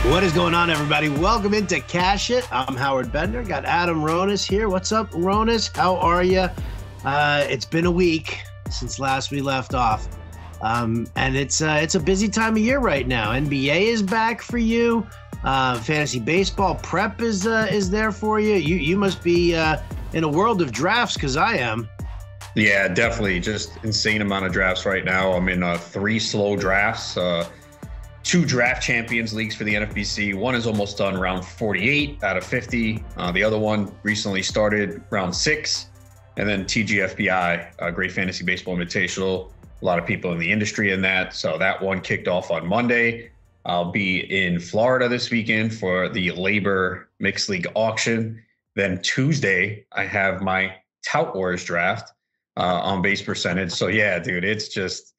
What is going on, everybody? Welcome into Cash It. I'm Howard Bender. Got Adam Ronis here. What's up, Ronis? How are you? It's been a week since last we left off, and it's a busy time of year right now. NBA is back for you. Fantasy baseball prep is there for you. You must be in a world of drafts, because I am. Yeah, definitely. Just insane amount of drafts right now. I'm in 3 slow drafts. 2 draft champions leagues for the NFBC. One is almost done, round 48 out of 50. The other one recently started, round 6. And then TGFBI, a Great Fantasy Baseball Invitational. A lot of people in the industry in that. So that one kicked off on Monday. I'll be in Florida this weekend for the labr mixed league auction. Then Tuesday, I have my Tout Wars draft on base percentage. So yeah, dude, it's just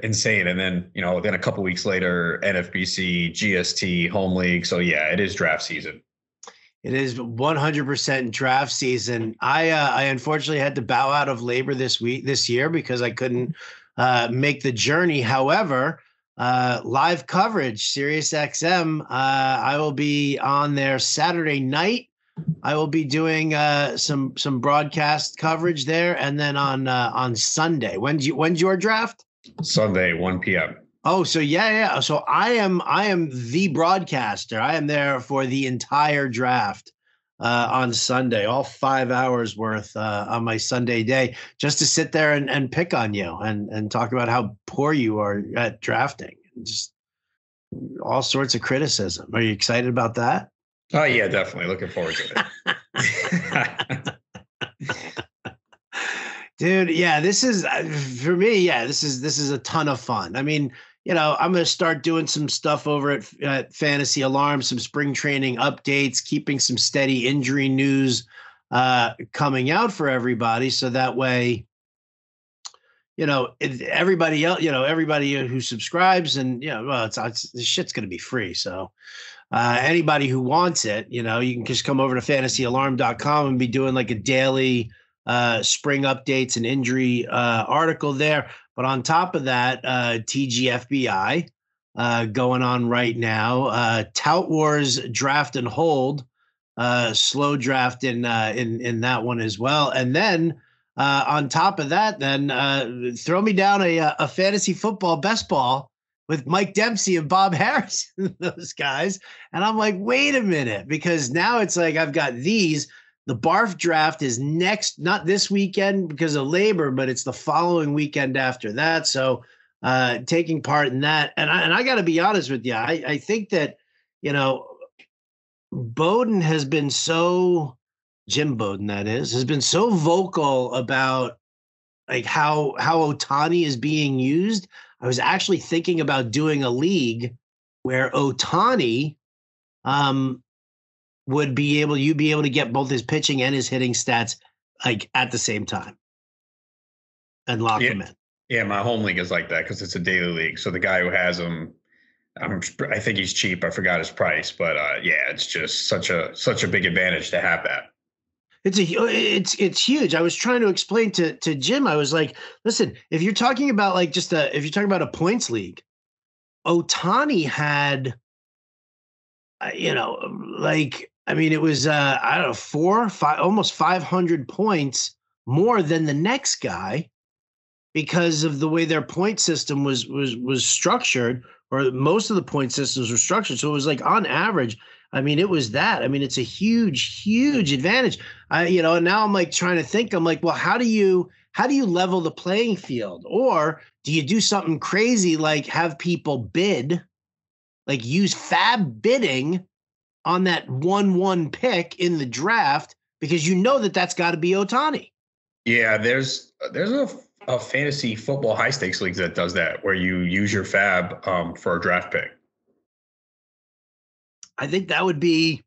insane. And then, then a couple weeks later, NFBC, GST, home league. So yeah, it is draft season. It is 100% draft season. I unfortunately had to bow out of labor this year because I couldn't make the journey. However, live coverage, SiriusXM, I will be on there Saturday night. I will be doing some broadcast coverage there, and then on Sunday. When's your draft? Sunday, 1 p.m. Oh, so yeah. So I am the broadcaster. I am there for the entire draft on Sunday, all 5 hours worth on my Sunday day, just to sit there and pick on you and talk about how poor you are at drafting. Just all sorts of criticism. Are you excited about that? Oh yeah, definitely. Looking forward to it. Dude, yeah, this is for me. Yeah, this is a ton of fun. I mean, I'm going to start doing some stuff over at Fantasy Alarm, some spring training updates, keeping some steady injury news coming out for everybody. So that way, everybody else, everybody who subscribes and, this shit's going to be free. So anybody who wants it, you can just come over to fantasyalarm.com and be doing like a daily spring updates and injury article there. But on top of that, TGFBI going on right now, Tout Wars draft and hold, slow draft in that one as well. And then on top of that, then throw me down a fantasy football best ball with Mike Dempsey and Bob Harris, those guys. And I'm like, wait a minute, because now it's like I've got these. The barf draft is next, not this weekend because of labor, but it's the following weekend after that. So taking part in that. And I got to be honest with you. I think that, Bowden has been Jim Bowden, that is, has been so vocal about like how Ohtani is being used. I was actually thinking about doing a league where Ohtani, you'd be able to get both his pitching and his hitting stats like at the same time and lock them in. Yeah, my home league is like that because it's a daily league. So the guy who has him, I think he's cheap. I forgot his price, but it's just such a big advantage to have that. It's huge. I was trying to explain to Jim. I was like, listen, if you're talking about a points league, Ohtani had, it was, I don't know, 4, 5, almost 500 points more than the next guy because of the way their point system was structured, or most of the point systems were structured. So it was like on average, it was that. It's a huge, huge advantage. And now I'm like trying to think, I'm like, well, how do you level the playing field? Or do you do something crazy like have people bid, like use fab bidding on that 1-1 pick in the draft, because that's got to be Ohtani. Yeah, there's a fantasy football high stakes league that does that, where you use your fab for a draft pick. I think that would be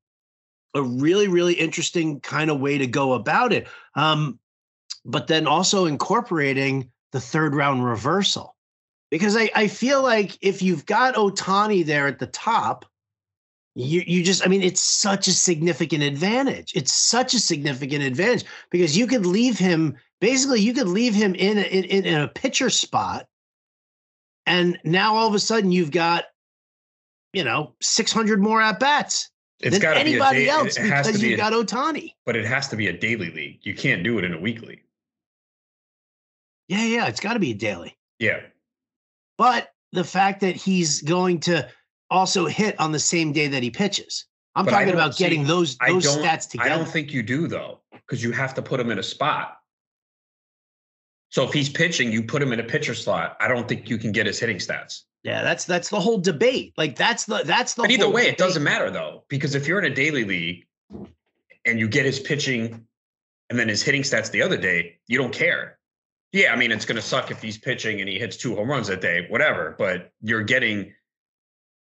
a really, really interesting kind of way to go about it. But then also incorporating the third round reversal, because I feel like if you've got Ohtani there at the top, you just, it's such a significant advantage. It's such a significant advantage because you could leave him in a pitcher spot. And now all of a sudden you've got 600 more at bats than anybody else because you got Ohtani. But it has to be a daily league. You can't do it in a weekly. Yeah, it's got to be a daily. Yeah. But the fact that he's going to also hit on the same day that he pitches. I'm talking about getting those stats together. I don't think you do, though, because you have to put him in a spot. So if he's pitching, you put him in a pitcher slot. I don't think you can get his hitting stats. Yeah, that's the whole debate. Like that's the. But either way, it doesn't matter though, because if you're in a daily league and you get his pitching and then his hitting stats the other day, you don't care. Yeah, I mean, it's going to suck if he's pitching and he hits 2 home runs that day, whatever. But you're getting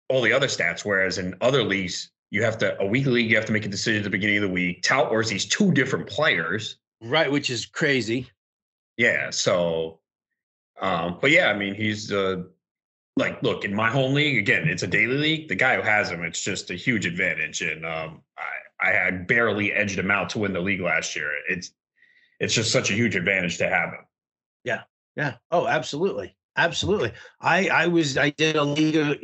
all the other stats. Whereas in other leagues, a weekly league, you have to make a decision at the beginning of the week. Tout whereas he's 2 different players, right? Which is crazy. Yeah. So, but yeah, I mean, he's look, in my home league, again, it's a daily league. The guy who has him, it's just a huge advantage. And I barely edged him out to win the league last year. It's just such a huge advantage to have him. Yeah. Oh, absolutely. Absolutely. I did a league,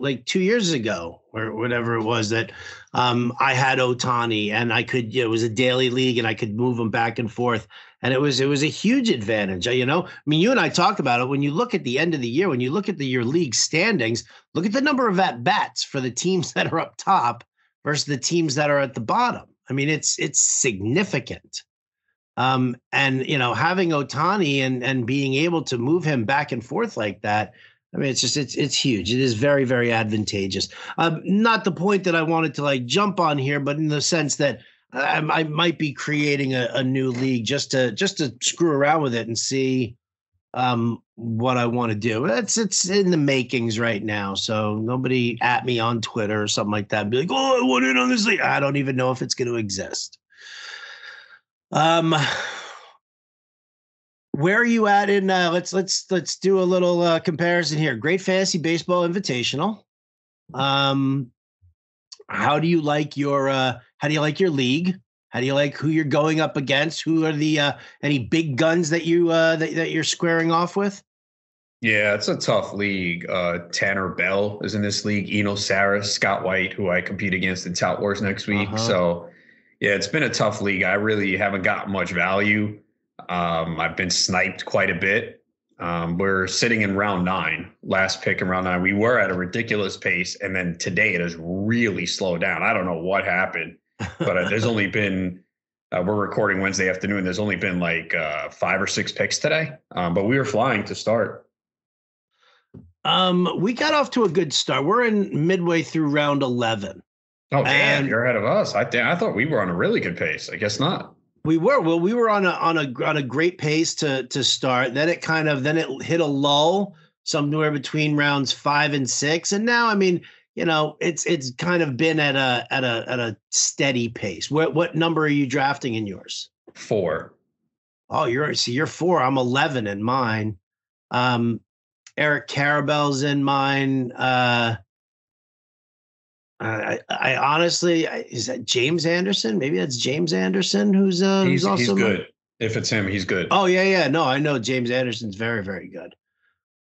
like 2 years ago or whatever it was that I had Ohtani and I could, it was a daily league and I could move him back and forth. And it was a huge advantage. I mean, you and I talked about it. When you look at the end of the year, when you look at your league standings, look at the number of at-bats for the teams that are up top versus the teams that are at the bottom. I mean, it's significant. And having Ohtani and being able to move him back and forth like that, I mean, it's huge. It is very, very advantageous. Not the point that I wanted to jump on here, but in the sense that I might be creating a new league just to screw around with it and see what I want to do. It's in the makings right now. So nobody at me on Twitter or something like that and be like, oh, I want in on this league. I don't even know if it's going to exist. Where are you at in let's do a little comparison here. Great Fantasy Baseball Invitational. How do you like your league? How do you like who you're going up against? Who are the any big guns that you're squaring off with? Yeah, it's a tough league. Tanner Bell is in this league. Eno Saris, Scott White, who I compete against in Tout Wars next week. So yeah, it's been a tough league. I really haven't got much value. I've been sniped quite a bit. We're sitting in round 9, last pick in round 9. We were at a ridiculous pace, and then today it has really slowed down. I don't know what happened, but there's only been we're recording Wednesday afternoon. There's only been 5 or 6 picks today, but we were flying to start. We got off to a good start. We're in midway through round 11. Oh, damn, you're ahead of us. I thought we were on a really good pace. I guess not. We were. Well, we were on a great pace to start. Then it hit a lull somewhere between rounds 5 and 6. And now, I mean, it's kind of been at a steady pace. What number are you drafting in yours? 4. Oh, you're 4. I'm 11 in mine. Eric Carabel's in mine. I honestly, is that James Anderson? Maybe that's James Anderson who's also he's good. If it's him, he's good. Oh yeah. No, I know James Anderson's very, very good.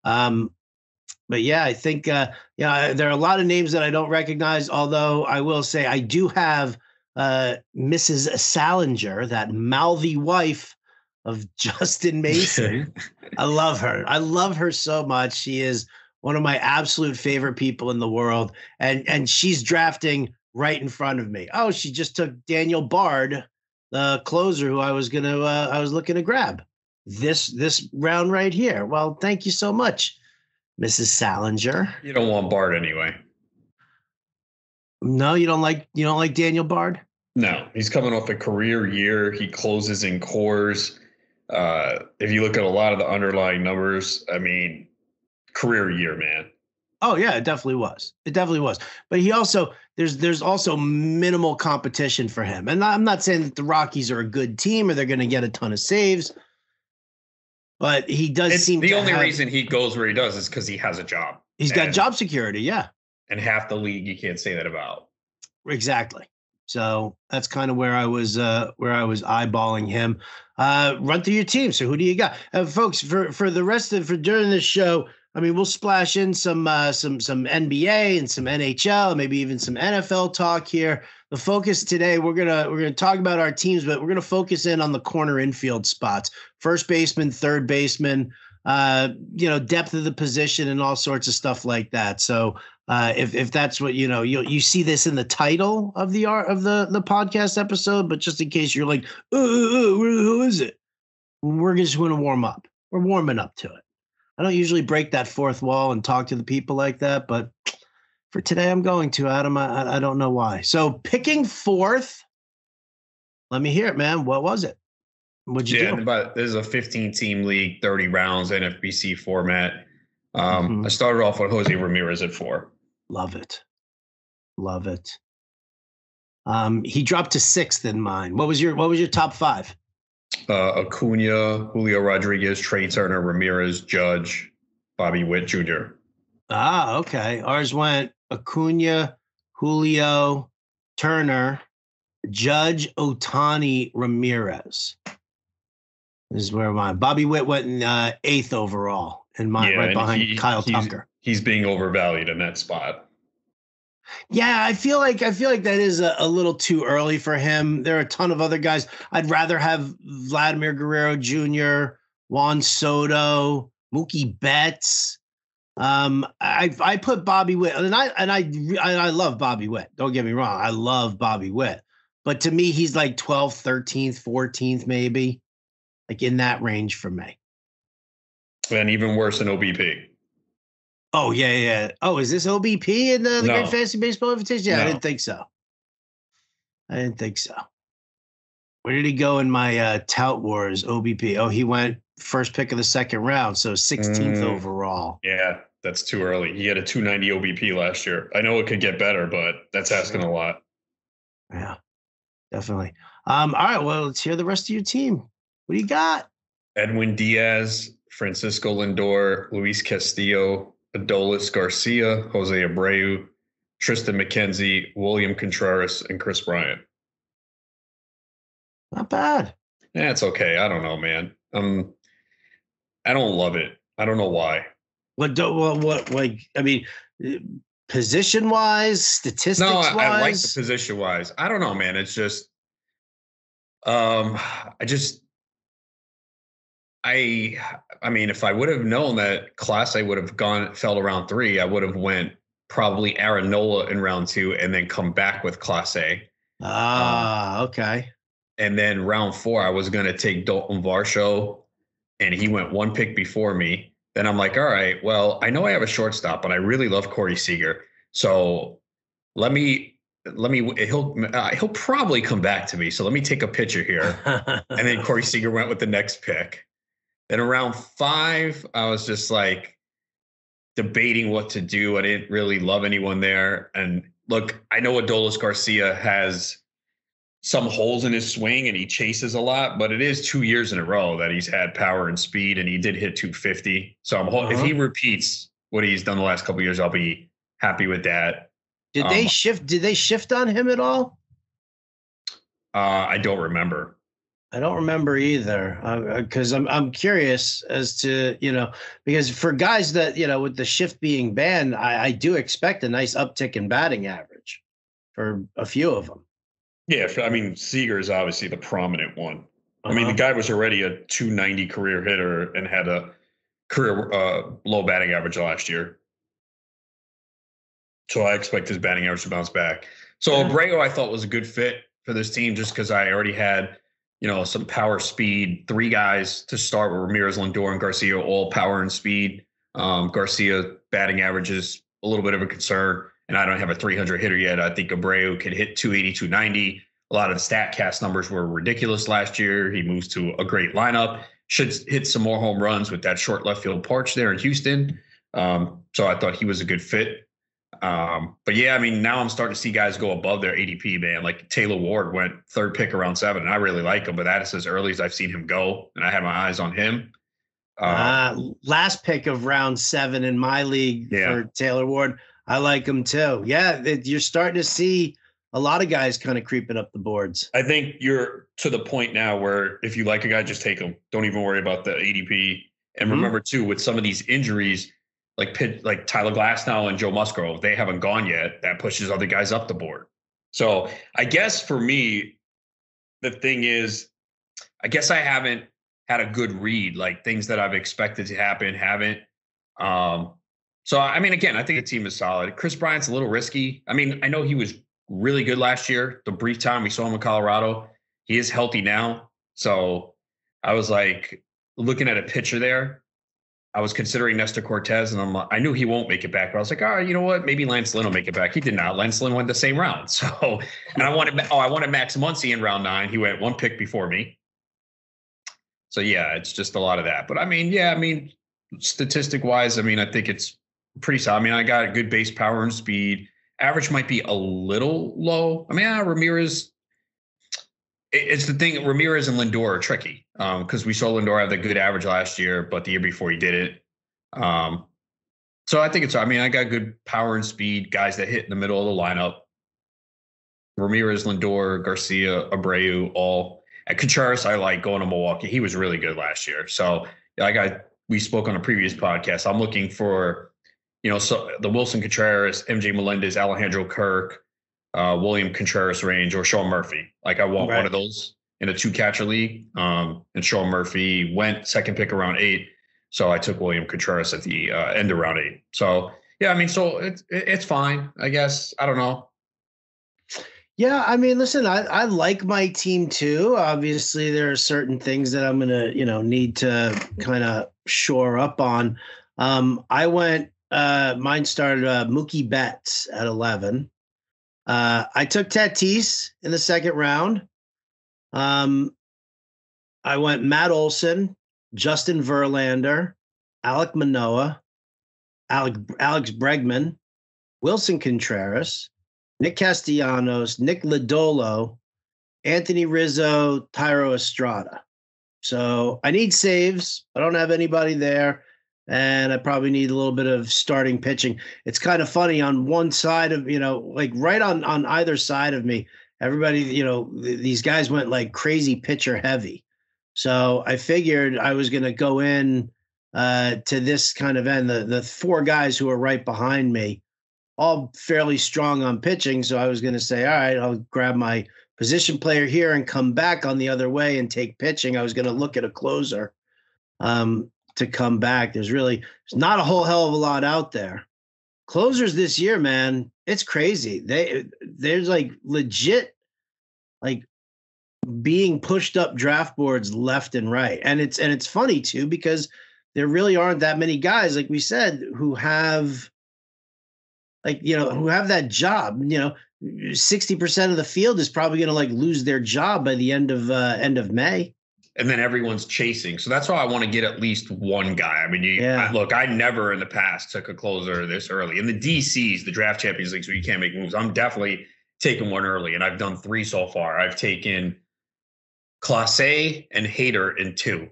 But yeah, I think there are a lot of names that I don't recognize. Although I will say I do have Mrs. Salinger, that mouthy wife of Justin Mason. I love her. I love her so much. She is one of my absolute favorite people in the world. And she's drafting right in front of me. Oh, she just took Daniel Bard, the closer who I was looking to grab this round right here. Well, thank you so much, Mrs. Salinger. You don't want Bard anyway. No, you don't like Daniel Bard? No, he's coming off a career year. He closes in cores. If you look at a lot of the underlying numbers, I mean, career year, man. Oh yeah, it definitely was. But he also there's also minimal competition for him. And I'm not saying that the Rockies are a good team or they're going to get a ton of saves, but he does seem the only reason he goes where he does is because he has a job. He's got job security, yeah. And half the league you can't say that about. Exactly. So that's kind of where I was eyeballing him. Run through your team. So who do you got, folks? For the rest of during this show, I mean, we'll splash in some NBA and some NHL, maybe even some NFL talk here. The focus today, we're gonna talk about our teams, but we're gonna focus in on the corner infield spots, first baseman, third baseman, depth of the position and all sorts of stuff like that. So if that's what you see this in the title of the podcast episode, but just in case you're like, who is it? We're just going to warm up. We're warming up to it. I don't usually break that fourth wall and talk to the people like that, but for today, I'm going to, Adam. I don't know why. So picking fourth, let me hear it, man. What was it? What'd you do? But this is a 15-team league, 30 rounds, NFBC format. I started off with Jose Ramirez at 4. Love it. Love it. He dropped to 6th in mine. What was your top 5? Acuna, Julio Rodriguez, Trey Turner, Ramirez, Judge, Bobby Witt Jr. Ah, okay. Ours went Acuna, Julio, Turner, Judge, Ohtani, Ramirez. This is where mine. Bobby Witt went in 8th overall, and mine right behind Kyle Tucker. He's being overvalued in that spot. Yeah, I feel like that is a little too early for him. There are a ton of other guys. I'd rather have Vladimir Guerrero Jr., Juan Soto, Mookie Betts. I put Bobby Witt, and I love Bobby Witt. Don't get me wrong, I love Bobby Witt, but to me, he's like 12th, 13th, 14th, maybe, like in that range for me. And even worse than OBP. Oh, yeah. Oh, is this OBP in the Great Fantasy Baseball Invitation? Yeah, no. I didn't think so. Where did he go in my Tout Wars OBP? Oh, he went first pick of the second round, so 16th overall. Yeah, that's too early. He had a 290 OBP last year. I know it could get better, but that's asking a lot. Yeah, definitely. All right, well, let's hear the rest of your team. What do you got? Edwin Diaz, Francisco Lindor, Luis Castillo, Adolis Garcia, Jose Abreu, Tristan McKenzie, William Contreras, and Chris Bryant. Not bad. Yeah, it's okay. I don't know, man. I don't love it. I don't know why. Position-wise, statistics-wise? No, I like the position-wise. I don't know, man. It's just, I mean, if I would have known that Class A would have fell to round 3, I would have went probably Aaron Nola in round 2 and then come back with Class A. Okay. And then round 4, I was going to take Dalton Varsho, and he went 1 pick before me. Then I'm like, all right, well, I know I have a shortstop, but I really love Corey Seager. So he'll probably come back to me. So let me take a picture here. And then Corey Seager went with the next pick. Then around 5, I was just like debating what to do. I didn't really love anyone there. And look, I know Adolis Garcia has some holes in his swing and he chases a lot, but it is 2 years in a row that he's had power and speed, and he did hit 250. So if he repeats what he's done the last couple of years, I'll be happy with that. Did they shift on him at all? I don't remember. I don't remember either, because I'm curious as to, because for guys that, with the shift being banned, I do expect a nice uptick in batting average for a few of them. Yeah, I mean, Seager is obviously the prominent one. I mean, the guy was already a 290 career hitter and had a career low batting average last year. So I expect his batting average to bounce back. So Abreu, I thought, was a good fit for this team just because I already had some power, speed, 3 guys to start with Ramirez, Lindor, and Garcia, all power and speed. Garcia batting average is a little bit of a concern, and I don't have a 300 hitter yet. I think Abreu could hit 280, 290. A lot of the StatCast numbers were ridiculous last year. He moves to a great lineup, should hit some more home runs with that short left field porch there in Houston. So I thought he was a good fit. But yeah, I mean, now I'm starting to see guys go above their ADP, man. Like Taylor Ward went 3rd pick around 7, and I really like him, but that is as early as I've seen him go, and I have my eyes on him. Last pick of round 7 in my league for Taylor Ward. I like him too. Yeah, you're starting to see a lot of guys kind of creeping up the boards. I think you're to the point now where if you like a guy, just take him. Don't even worry about the ADP. And remember too, with some of these injuries, like Tyler Glasnow and Joe Musgrove, they haven't gone yet. That pushes other guys up the board. So I guess for me, the thing is, I guess I haven't had a good read, like things that I've expected to happen haven't. So, I mean, again, I think the team is solid. Chris Bryant's a little risky. I mean, I know he was really good last year, the brief time we saw him in Colorado. He is healthy now. So I was like looking at a pitcher there. I was considering Nestor Cortez, and I knew he won't make it back. But I was like, all right, you know what? Maybe Lance Lynn will make it back. He did not. Lance Lynn went the same round. So, and I wanted Max Muncy in round 9. He went one pick before me. So yeah, it's just a lot of that. But I mean, statistic wise, I mean, I think it's pretty solid. I mean, I got a good base power and speed. Average might be a little low. I mean, Ramirez. It's the thing. Ramirez and Lindor are tricky because we saw Lindor have the good average last year, but the year before he did it. So I think it's. I mean, I got good power and speed guys that hit in the middle of the lineup. Ramirez, Lindor, Garcia, Abreu, all. At Contreras, I like going to Milwaukee. He was really good last year. So we spoke on a previous podcast. I'm looking for, so the Wilson Contreras, MJ Melendez, Alejandro Kirk, William Contreras range, or Sean Murphy. Like I want one of those in a 2-catcher league. And Sean Murphy went second pick around 8. So I took William Contreras at the end of round 8. So yeah, I mean, so it's fine, I guess. I don't know. Yeah, I mean, listen, I like my team too. Obviously, there are certain things that I'm gonna, need to kind of shore up on. I went. Mine started Mookie Betts at 11. I took Tatis in the second round. I went Matt Olson, Justin Verlander, Alek Manoah, Alex Bregman, Wilson Contreras, Nick Castellanos, Nick Lodolo, Anthony Rizzo, Thairo Estrada. So I need saves. I don't have anybody there. And I probably need a little bit of starting pitching. It's kind of funny on one side of, like right on either side of me, everybody, these guys went like crazy pitcher heavy. So I figured I was going to go in to this kind of end. The 4 guys who are right behind me, all fairly strong on pitching. So I was going to say, all right, I'll grab my position player here and come back on the other way and take pitching. I was going to look at a closer to come back. There's not a whole hell of a lot out there. Closers this year, man, it's crazy. There's like legit, like being pushed up draft boards left and right. And it's funny too, because there really aren't that many guys, like we said, who have who have that job. 60% of the field is probably going to like lose their job by the end of May. And then everyone's chasing. So that's why I want to get at least one guy. I mean, I never in the past took a closer this early. In the DCs, the Draft Champions Leagues, where you can't make moves, I'm definitely taking one early. And I've done 3 so far. I've taken Clase and Hader in 2.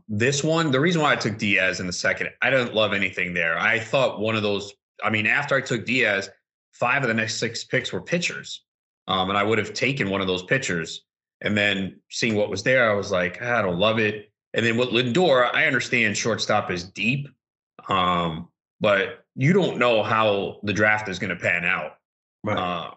This one, the reason why I took Diaz in the second, I didn't love anything there. I thought one of those, after I took Diaz, 5 of the next 6 picks were pitchers. And I would have taken one of those pitchers. And then seeing what was there, I was like, I don't love it. And then with Lindor, I understand shortstop is deep, but you don't know how the draft is going to pan out. Right.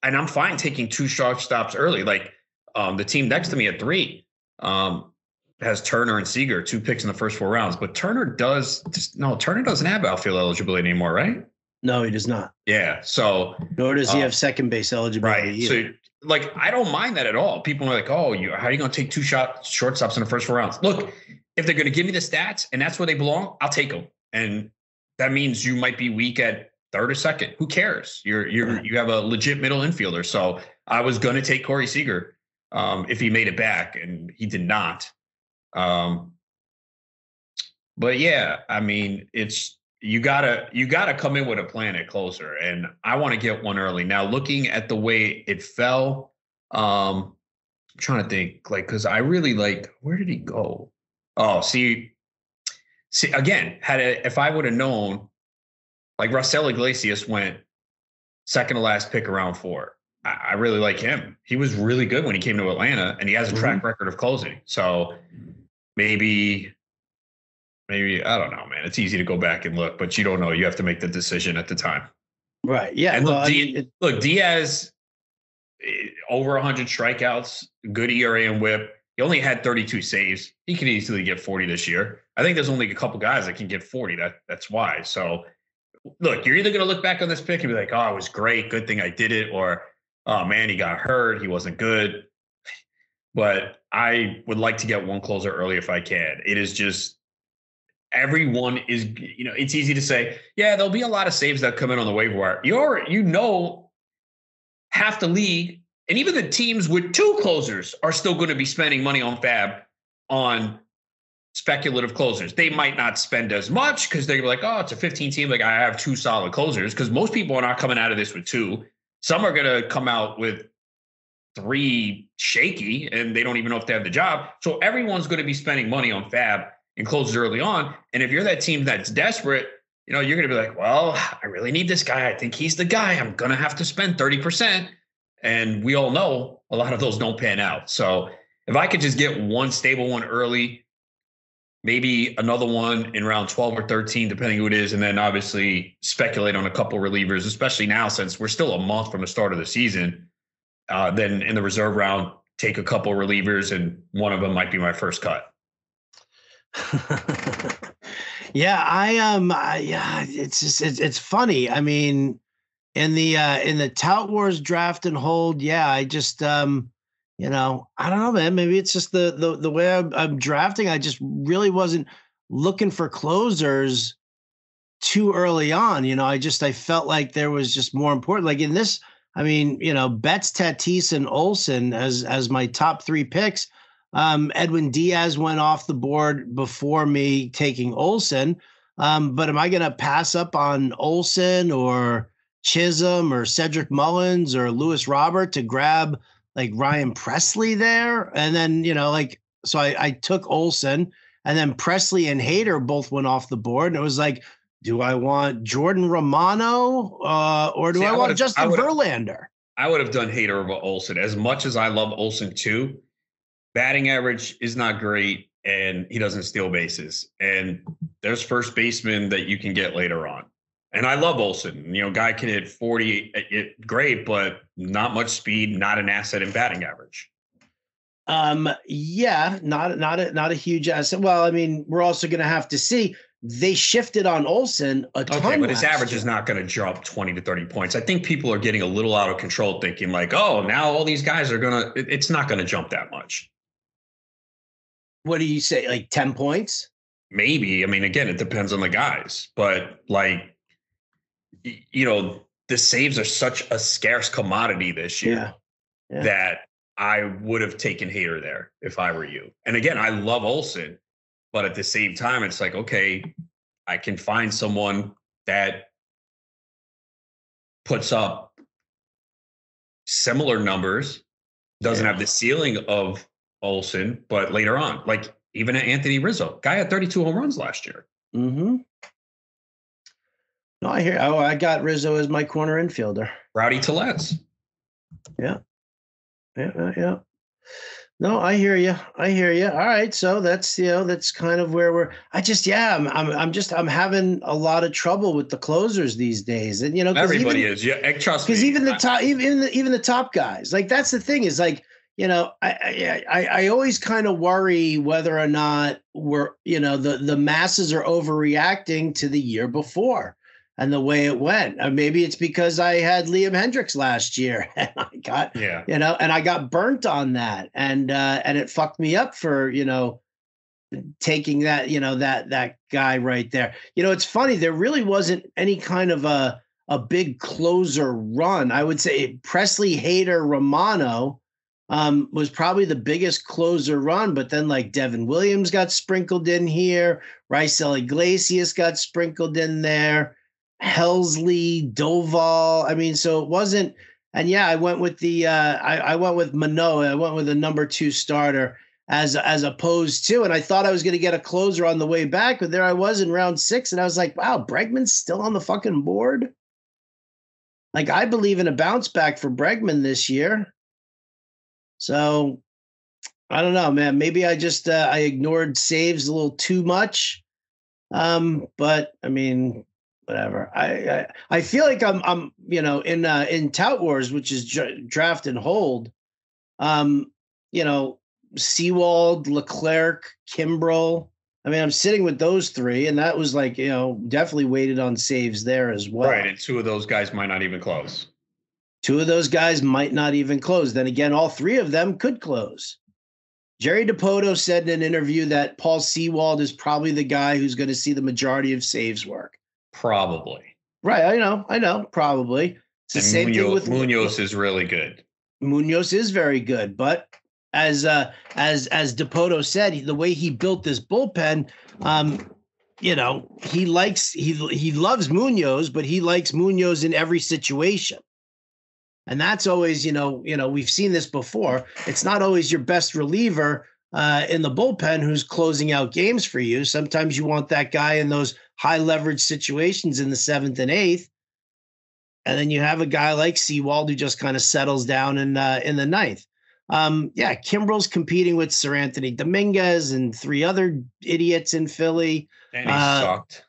And I'm fine taking 2 shortstops early. Like the team next to me at 3 has Turner and Seager, 2 picks in the first 4 rounds. But Turner doesn't have outfield eligibility anymore, right? No, he does not. Yeah. So nor does he have second base eligibility. Right. Either. So I don't mind that at all. People are like, oh, how are you going to take 2 shortstops in the first 4 rounds? Look, if they're going to give me the stats and that's where they belong, I'll take them. And that means you might be weak at third or second. Who cares? You have a legit middle infielder. So I was going to take Corey Seager if he made it back, and he did not. But yeah, it's you gotta come in with a plan at closer, and I want to get one early. Now, looking at the way it fell, I'm trying to think, because I really where did he go? Oh, see again, if I would have known, Raisel Iglesias went second to last pick around 4. I really like him. He was really good when he came to Atlanta, and he has a track record of closing. So maybe Maybe, I don't know, man. It's easy to go back and look, but you don't know. You have to make the decision at the time. Right. Yeah. And Well, look, Diaz, over 100 strikeouts, good ERA and whip. He only had 32 saves. He could easily get 40 this year. I think there's only a couple guys that can get 40. That's why. So, look, you're either going to look back on this pick and be like, oh, it was great. Good thing I did it. Or, oh, man, he got hurt. He wasn't good. But I would like to get one closer early if I can. It is just everyone is, it's easy to say, yeah, there'll be a lot of saves that come in on the waiver wire. Half the league and even the teams with two closers are still going to be spending money on FAB on speculative closers. They might not spend as much because they're like, oh, it's a 15 team. Like, I have two solid closers, because most people are not coming out of this with two. Some are going to come out with three shaky and they don't even know if they have the job. So everyone's going to be spending money on FAB and closers early on. And if you're that team that's desperate, you're going to be like, well, I really need this guy. I think he's the guy. I'm going to have to spend 30%. And we all know a lot of those don't pan out. So if I could just get one stable one early, maybe another one in round 12 or 13, depending who it is, and then obviously speculate on a couple relievers, especially now since we're still a month from the start of the season. Then in the reserve round, take a couple relievers, and one of them might be my first cut. Yeah, it's funny. I mean, in the Tout Wars draft and hold, I just I don't know, man. Maybe it's just the way I'm drafting. I just really wasn't looking for closers too early on. I felt like there was just more important. Like in this, I mean, Betts, Tatis, and Olsen as my top three picks. Edwin Diaz went off the board before me taking Olsen. But am I going to pass up on Olsen or Chisholm or Cedric Mullins or Lewis Robert to grab like Ryan Presley there? And then, so I took Olsen, and then Presley and Hader both went off the board. And it was like, do I want Jordan Romano or do I want Justin Verlander? I would have done Hader over Olsen. As much as I love Olsen too, batting average is not great, and he doesn't steal bases. And there's first baseman that you can get later on. And I love Olsen. Guy can hit 40, great, but not much speed, not an asset in batting average. Yeah, not a huge asset. Well, I mean, we're also going to have to see. They shifted on Olsen a ton. Okay, but his average is not going to jump 20 to 30 points. I think people are getting a little out of control, thinking like, oh, now all these guys are going to. It's not going to jump that much. What do you say? Like 10 points? Maybe. I mean, again, it depends on the guys, but like, the saves are such a scarce commodity this year that I would have taken Hader there if I were you. And again, I love Olsen, but at the same time, it's like, okay, I can find someone that puts up similar numbers, doesn't have the ceiling of Olsen, but later on, like even Anthony Rizzo, guy had 32 home runs last year. Mm-hmm. No, I hear. Oh, I got Rizzo as my corner infielder. Rowdy Tellez. Yeah. No, I hear you. All right, so that's that's kind of where we're. I'm having a lot of trouble with the closers these days, and everybody is. Yeah, trust me. Because even the top, even the top guys, like that's the thing is like. I always kind of worry whether or not we're, the masses are overreacting to the year before and the way it went. Or maybe it's because I had Liam Hendricks last year and I got, and I got burnt on that and it fucked me up for, taking that, that guy right there. It's funny. There really wasn't any kind of a big closer run. I would say Presley, Hader, Romano, was probably the biggest closer run, but then like Devin Williams got sprinkled in here. Raisel Iglesias got sprinkled in there. Helsley, Doval. I mean, so it wasn't, and I went with the, I went with Manoah. I went with the number 2 starter as opposed to, and I thought I was going to get a closer on the way back, but there I was in round 6 and I was like, wow, Bregman's still on the fucking board. Like I believe in a bounce back for Bregman this year. So I don't know, man. Maybe I just I ignored saves a little too much. But I mean, whatever. I feel like I'm in Tout Wars, which is draft and hold. You know, Seawald, Leclerc, Kimbrel. I mean, I'm sitting with those three, and that was like, definitely weighted on saves there as well. Right, and two of those guys might not even close. Two of those guys might not even close. Then again, all three of them could close. Jerry DiPoto said in an interview that Paul Seawald is probably the guy who's going to see the majority of saves work. Probably. Right, I know, probably. It's the same thing with Munoz is really good. Munoz is very good, but as DiPoto said, the way he built this bullpen, he loves Munoz, but he likes Munoz in every situation. And that's always, we've seen this before. It's not always your best reliever in the bullpen who's closing out games for you. Sometimes you want that guy in those high leverage situations in the 7th and 8th. And then you have a guy like Seawald who just kind of settles down in the 9th. Kimbrel's competing with Sir Anthony Dominguez and three other idiots in Philly. And he sucked.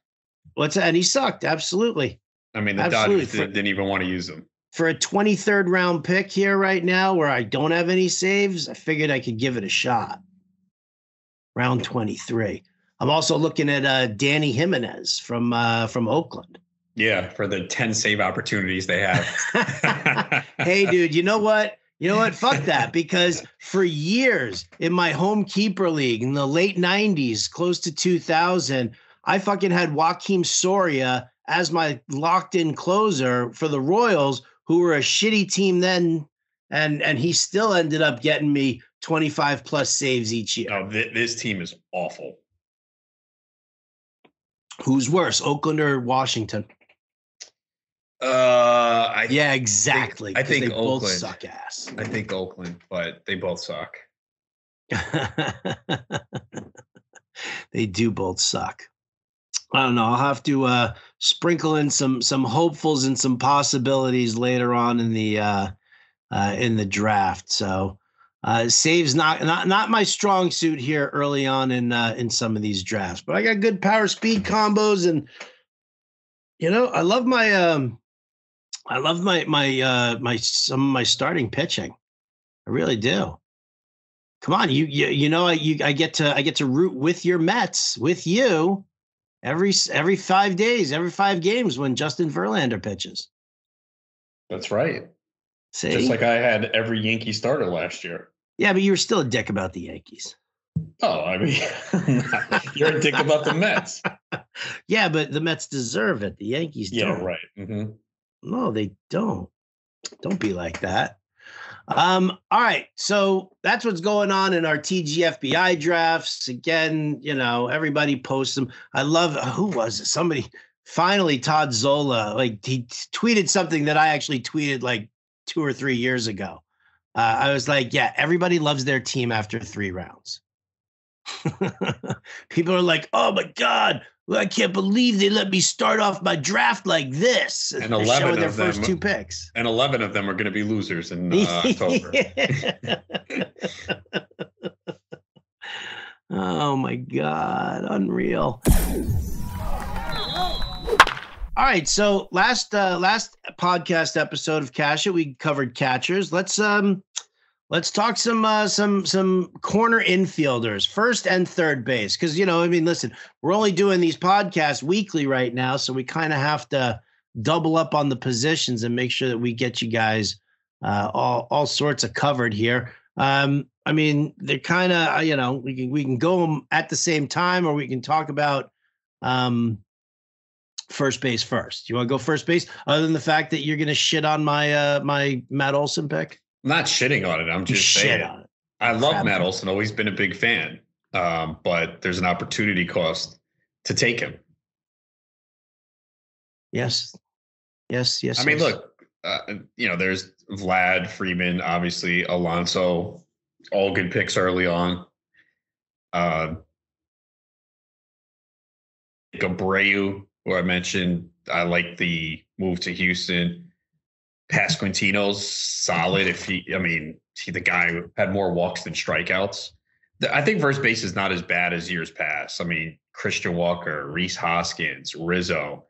What's that? And he sucked. Absolutely. I mean, the Dodgers didn't even want to use him. For a 23rd round pick here right now where I don't have any saves, I figured I could give it a shot. Round 23. I'm also looking at Danny Jimenez from Oakland. Yeah, for the 10 save opportunities they have. Hey, dude, you know what? Fuck that. Because for years in my home keeper league in the late 90s, close to 2000, I fucking had Joakim Soria as my locked-in closer for the Royals, who were a shitty team then, and he still ended up getting me 25-plus saves each year. Oh, this team is awful. Who's worse, Oakland or Washington? Exactly. I think they Oakland. both suck ass. I think Oakland, but they both suck. They do both suck. I don't know. I'll have to sprinkle in some hopefuls and some possibilities later on in the draft. So saves not my strong suit here early on in some of these drafts, but I got good power speed combos, and I love some of my starting pitching. I really do. Come on, I get to root with your Mets with you. Every 5 days, every 5 games when Justin Verlander pitches. That's right. See? Just like I had every Yankee starter last year. Yeah, but you were still a dick about the Yankees. Oh, I mean, you're a dick about the Mets. Yeah, but the Mets deserve it. The Yankees don't. Yeah, right. Mm-hmm. No, they don't. Don't be like that. All right. So that's what's going on in our TGFBI drafts. Again, everybody posts them. I love, who was it? Somebody, finally, Todd Zola, like he tweeted something that I actually tweeted like 2 or 3 years ago. I was like, yeah, everybody loves their team after 3 rounds. People are like, oh my God, I can't believe they let me start off my draft like this. And 11 of their them, first 2 picks. And 11 of them are going to be losers in October. Oh my God, unreal. All right, so last podcast episode of Cash It, we covered catchers. Let's talk some corner infielders, first and third base, because listen, we're only doing these podcasts weekly right now, so we kind of have to double up on the positions and make sure that we get you guys all sorts of covered here. They're kind of we can go them at the same time, or we can talk about first base first. You want to go first base, other than the fact that you're going to shit on my my Matt Olson pick? I'm not shitting on it. I'm just saying. On it. I love Matt Olson. Always been a big fan. But there's an opportunity cost to take him. Yes. I mean, look, there's Vlad, Freeman, obviously Alonso, all good picks early on. Abreu, who I mentioned, I like the move to Houston. Pasquantino's solid. The guy who had more walks than strikeouts I think first base is not as bad as years past. I mean, Christian Walker, Reese Hoskins, Rizzo,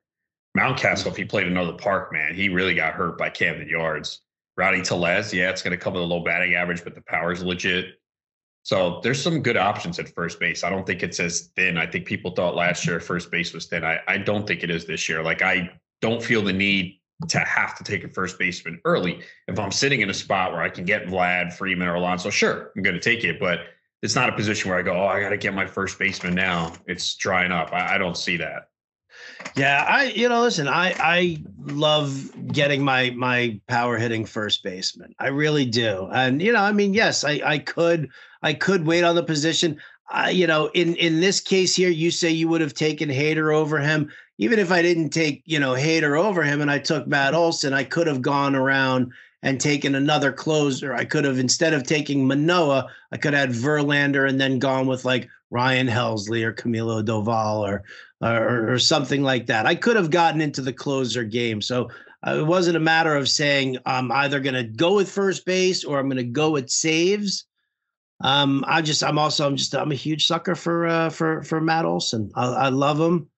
Mountcastle, if he played another park, man, he really got hurt by Camden Yards. Rowdy Tellez, yeah, it's going to come with a low batting average, but the power's legit. So there's some good options at first base. I don't think it's as thin. I think people thought last year first base was thin. I don't think it is this year. Like, I don't feel the need to have to take a first baseman early. If I'm sitting in a spot where I can get Vlad, Freeman, or Alonso, sure, I'm going to take it. But it's not a position where I go, oh, I got to get my first baseman now. It's drying up. I don't see that. Yeah, listen, I love getting my power hitting first baseman. I really do. And, yes, I could wait on the position. In this case here, you say you would have taken Hader over him. Even if I didn't take, Hader over him and I took Matt Olson, I could have gone around and taken another closer. I could have, instead of taking Manoah, I could have had Verlander and then gone with like Ryan Helsley or Camilo Doval or something like that. I could have gotten into the closer game. So it wasn't a matter of saying I'm either going to go with first base or I'm going to go with saves. I'm a huge sucker for Matt Olson. I love him.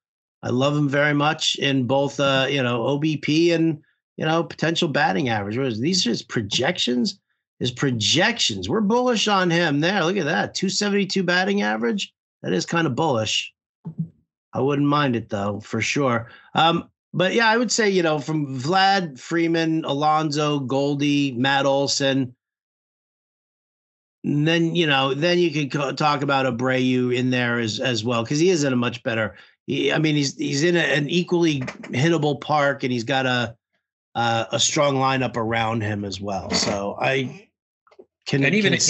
I love him very much in both, OBP and, potential batting average. These are his projections. We're bullish on him there. Look at that. 272 batting average. That is kind of bullish. I wouldn't mind it though, for sure. But yeah, I would say, from Vlad, Freeman, Alonso, Goldie, Matt Olson, and then, then you could talk about Abreu in there as well, because he is in a much better. He's in an equally hittable park, and he's got a strong lineup around him as well. So I can. And even if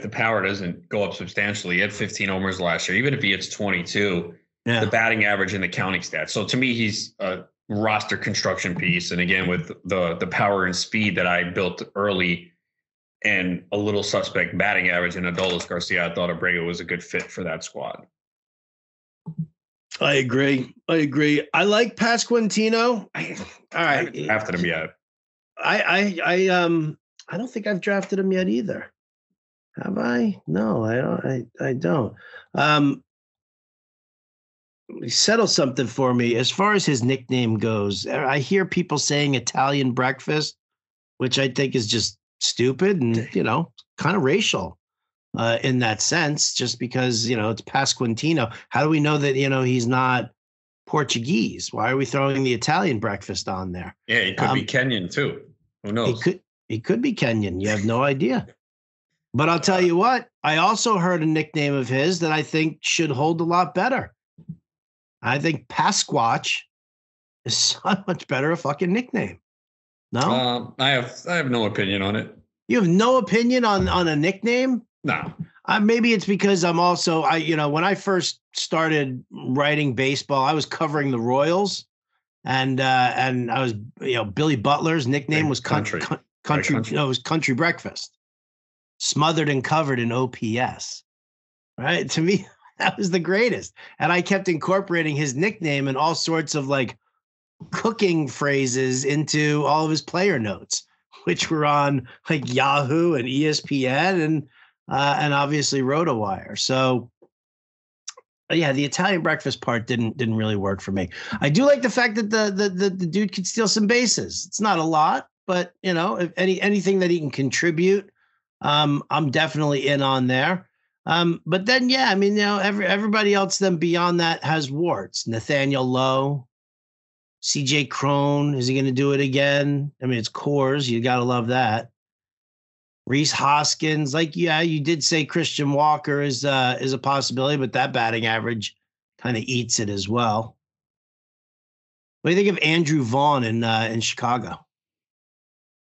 the power doesn't go up substantially, he had 15 homers last year. Even if he hits 22, the batting average and the counting stats. So to me, he's a roster construction piece. And again, with the power and speed that I built early, and a little suspect batting average in Adolis Garcia, I thought Abreu was a good fit for that squad. I agree. I like Pasquantino. All right. I haven't drafted him yet. I don't think I've drafted him yet either. Have I? No, I don't. Settle something for me. As far as his nickname goes, I hear people saying Italian breakfast, which I think is just stupid and, kind of racial. In that sense, just because, it's Pasquantino. How do we know that, he's not Portuguese? Why are we throwing the Italian breakfast on there? Yeah, he could be Kenyan too. Who knows? He could be Kenyan. You have no idea. But I'll tell you what, I also heard a nickname of his that I think should hold a lot better. I think Pasquatch is so much better a fucking nickname. No? I have no opinion on it. You have no opinion on a nickname? No. Maybe it's because I'm also, when I first started writing baseball, I was covering the Royals, and I was, Billy Butler's nickname was country. It was Country Breakfast, smothered and covered in OPS. Right? To me, that was the greatest. And I kept incorporating his nickname and all sorts of like cooking phrases into all of his player notes, which were on like Yahoo and ESPN and obviously RotoWire. So yeah, the Italian breakfast part didn't really work for me. I do like the fact that the dude could steal some bases. It's not a lot, but if anything that he can contribute, I'm definitely in on there. But then everybody else then beyond that has warts. Nathaniel Lowe, CJ Crone, is he going to do it again? It's Coors. You got to love that. Reese Hoskins, you did say Christian Walker is a possibility, but that batting average kind of eats it as well. What do you think of Andrew Vaughn in Chicago?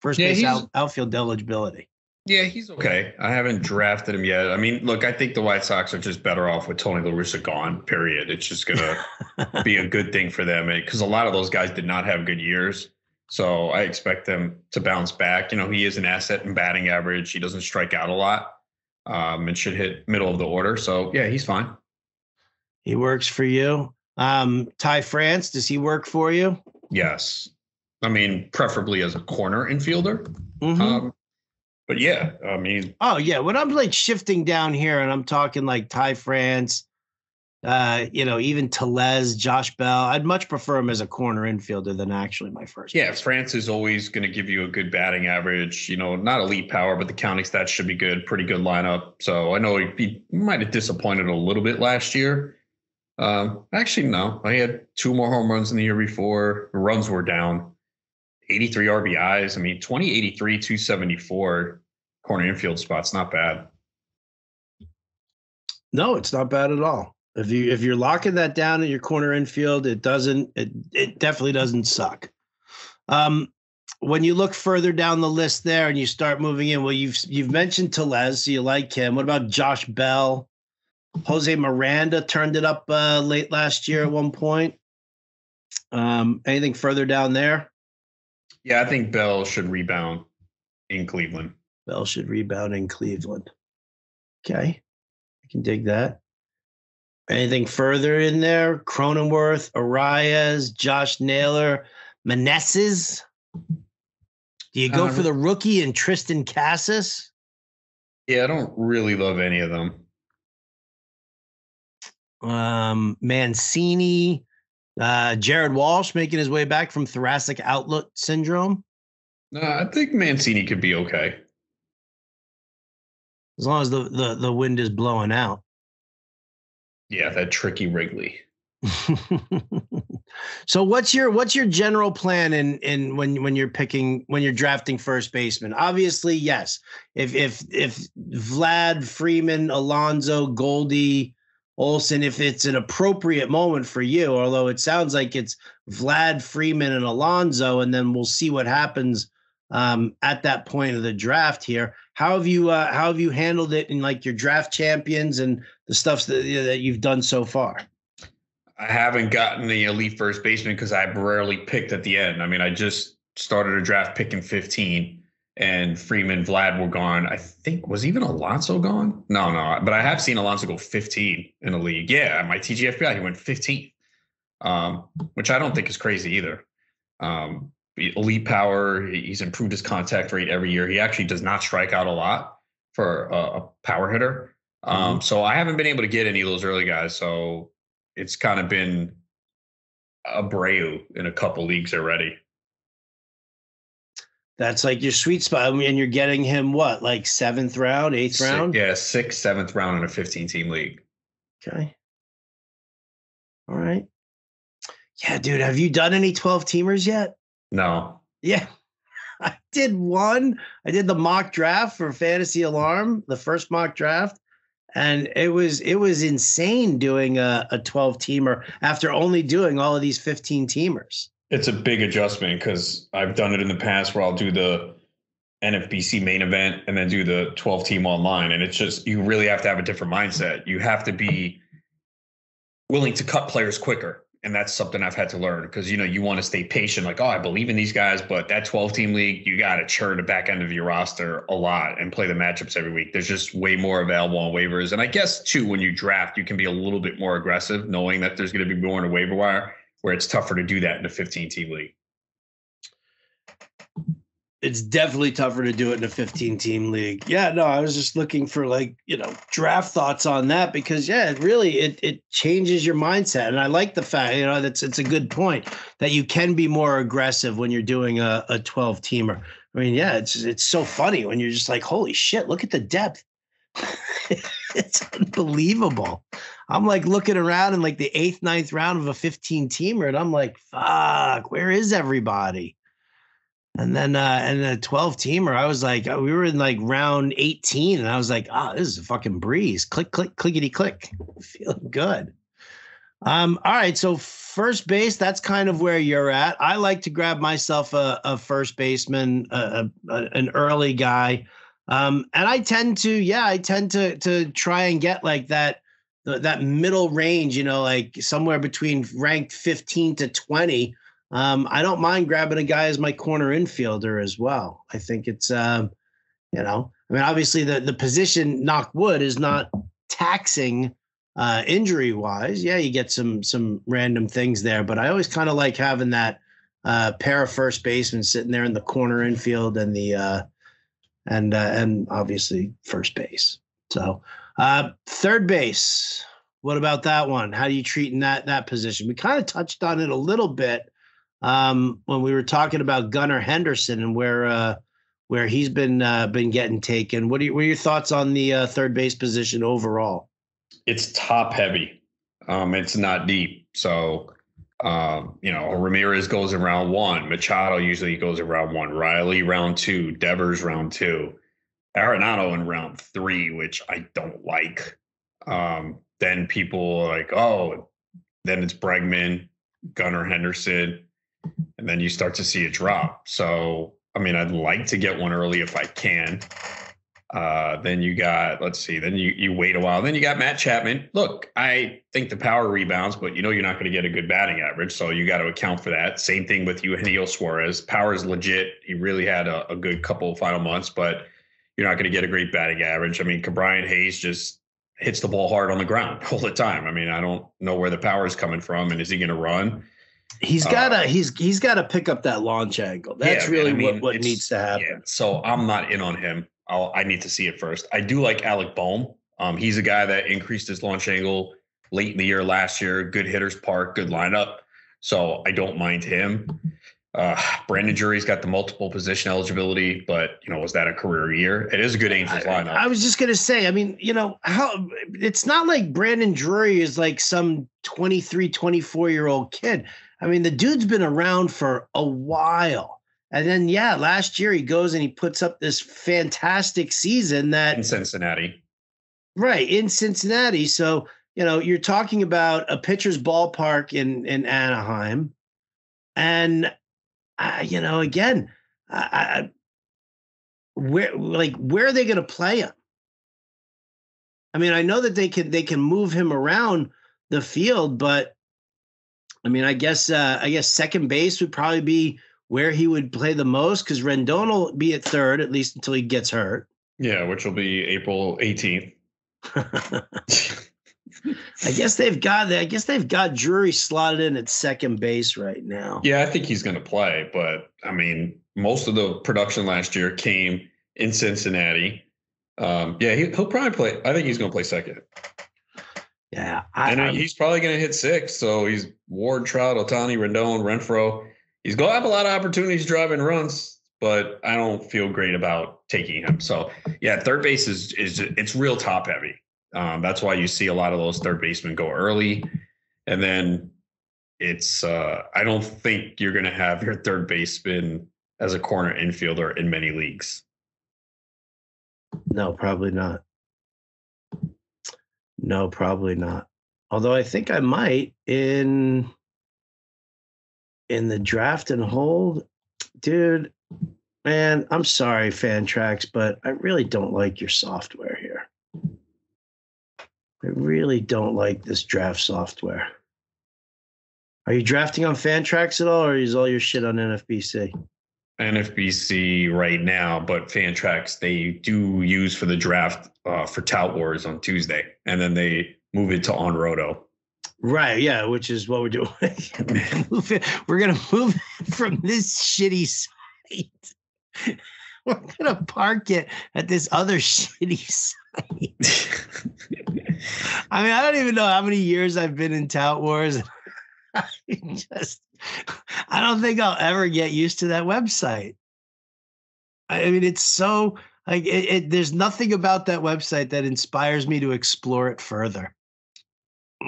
First base outfield eligibility. Yeah, he's okay. I haven't drafted him yet. Look, I think the White Sox are just better off with Tony La Russa gone, period. It's just going to be a good thing for them because a lot of those guys did not have good years. So I expect them to bounce back. He is an asset in batting average. He doesn't strike out a lot and should hit middle of the order. So, yeah, he's fine. He works for you. Ty France, does he work for you? Yes. Preferably as a corner infielder. Mm-hmm. But yeah, I mean, oh yeah, when I'm like shifting down here and I'm talking like Ty France, even Tellez, Josh Bell, I'd much prefer him as a corner infielder than actually my first. Yeah, France is always going to give you a good batting average. Not elite power, but the counting stats should be good. Pretty good lineup. So I know he might have disappointed a little bit last year. Actually, no. I had 2 more home runs in the year before. The runs were down. 83 RBIs. I mean, 2083, 274 corner infield spots. Not bad. No, it's not bad at all. If you're locking that down in your corner infield, it definitely doesn't suck. When you look further down the list there and you start moving in, well, you've mentioned Tellez, so you like him. What about Josh Bell? Jose Miranda turned it up late last year at one point. Anything further down there? Yeah, I think Bell should rebound in Cleveland. Bell should rebound in Cleveland. Okay. I can dig that. Anything further in there? Cronenworth, Arias, Josh Naylor, Meneses. Do you go for the rookie and Tristan Cassis? Yeah, I don't really love any of them. Mancini, Jared Walsh making his way back from thoracic outlet syndrome. No, I think Mancini could be okay. As long as the wind is blowing out. Yeah, that tricky Wrigley. So what's your general plan in when you're drafting first baseman? Obviously, yes. If Vlad, Freeman, Alonso, Goldie, Olsen, if it's an appropriate moment for you, although it sounds like it's Vlad, Freeman, and Alonso, and then we'll see what happens at that point of the draft here. How have you handled it in like your draft champions and the stuff that you've done so far? I haven't gotten the elite first baseman because I rarely picked at the end. I mean, I just started a draft picking 15, and Freeman, Vlad were gone. I think, was even Alonso gone? No, but I have seen Alonso go 15 in the league. Yeah, my TGFBI, he went 15, which I don't think is crazy either. Elite power, he's improved his contact rate every year. He actually does not strike out a lot for a power hitter. So I haven't been able to get any of those early guys. So it's kind of been Abreu in a couple leagues already. That's like your sweet spot. I mean, and you're getting him what, like 7th round, 8th round? Yeah, 6th, 7th round in a 15-team league. Okay. All right. Yeah, dude, have you done any 12-teamers yet? No. Yeah. I did one. I did the mock draft for Fantasy Alarm, the first mock draft. And it was insane doing a 12-teamer after only doing all of these 15-teamers. It's a big adjustment because I've done it in the past where I'll do the NFBC main event and then do the 12-team online. And it's just, you really have to have a different mindset. You have to be willing to cut players quicker. And that's something I've had to learn because, you want to stay patient. Like, I believe in these guys, but that 12-team league, you got to churn the back end of your roster a lot and play the matchups every week. There's just way more available on waivers. And I guess, too, when you draft, you can be a little bit more aggressive knowing that there's going to be more in a waiver wire where it's tougher to do that in a 15-team league. It's definitely tougher to do it in a 15-team league. Yeah, no, I was just looking for draft thoughts on that because it changes your mindset. And I like the fact, it's a good point that you can be more aggressive when you're doing a 12-teamer. I mean, yeah, it's so funny when you're just like, holy shit, look at the depth. It's unbelievable. I'm like looking around in like the 8th, 9th round of a 15-teamer and I'm like, fuck, where is everybody? And then and a 12-teamer, I was like, we were in like round 18, and I was like, this is a fucking breeze. Click, click, clickety, click. Feeling good. All right, so first base, that's kind of where you're at. I like to grab myself a first baseman, an early guy, and I tend to try and get like that middle range, like somewhere between ranked 15 to 20. I don't mind grabbing a guy as my corner infielder as well. I think it's, obviously the position, knock wood, is not taxing injury wise. Yeah, you get some random things there, but I always kind of like having that pair of first basemen sitting there in the corner infield and the and obviously first base. So third base. What about that one? How do you treat in that position? We kind of touched on it a little bit when we were talking about Gunnar Henderson and where he's been getting taken. What are your thoughts on the third base position overall? It's top heavy. It's not deep. So, Ramirez goes in round 1. Machado usually goes in round 1. Riley round 2. Devers round 2. Arenado in round 3, which I don't like. Then people are like, oh, then it's Bregman, Gunnar Henderson, and then you start to see it drop. So, I mean, I'd like to get one early if I can. Then you got, then you wait a while. Then you got Matt Chapman. Look, I think the power rebounds, but you're not going to get a good batting average. So you got to account for that. Same thing with Eugenio Suarez. Power is legit. He really had a good couple of final months, but you're not going to get a great batting average. I mean, Brian Hayes just hits the ball hard on the ground all the time. I mean, I don't know where the power is coming from, and is he going to run? He's got to pick up that launch angle. That's what needs to happen. Yeah, so I'm not in on him. I need to see it first. I do like Alec Bohm. He's a guy that increased his launch angle late in the year last year. Good hitters park, good lineup. So I don't mind him. Brandon Drury's got the multiple position eligibility, but was that a career year? It is a good Angels lineup. I was just gonna say, I mean, how it's not like Brandon Drury is like some 23, 24-year-old kid. I mean, the dude's been around for a while. And then, last year he goes and he puts up this fantastic season in Cincinnati. Right, in Cincinnati. So, you're talking about a pitcher's ballpark in Anaheim. And, again, where are they going to play him? I mean, I know that they can move him around the field, but I mean, I guess second base would probably be where he would play the most, because Rendon will be at third, at least until he gets hurt. Yeah, which will be April 18th. I guess they've got Drury slotted in at second base right now. Yeah, I think he's going to play, but I mean, most of the production last year came in Cincinnati. He'll probably play. I think he's going to play second. Yeah, he's probably going to hit sixth. So he's Ward, Trout, Ohtani, Rendon, Renfroe. He's going to have a lot of opportunities driving runs, but I don't feel great about taking him. So third base is it's real top heavy. That's why you see a lot of those third basemen go early, and then it's I don't think you're going to have your third baseman as a corner infielder in many leagues. No, probably not. No, probably not. Although I think I might in the draft and hold, dude. Man, I'm sorry, Fantrax, but I really don't like your software here. I really don't like this draft software. Are you drafting on Fantrax at all, or is all your shit on NFBC? NFBC right now, but Fantrax they do use for the draft for Tout Wars on Tuesday, and then they move it to On Roto. Right, yeah, which is what we're doing. We're gonna move it from this shitty site. We're gonna park it at this other shitty site. I mean, I don't even know how many years I've been in Tout Wars. I don't think I'll ever get used to that website. I mean, it's so like there's nothing about that website that inspires me to explore it further.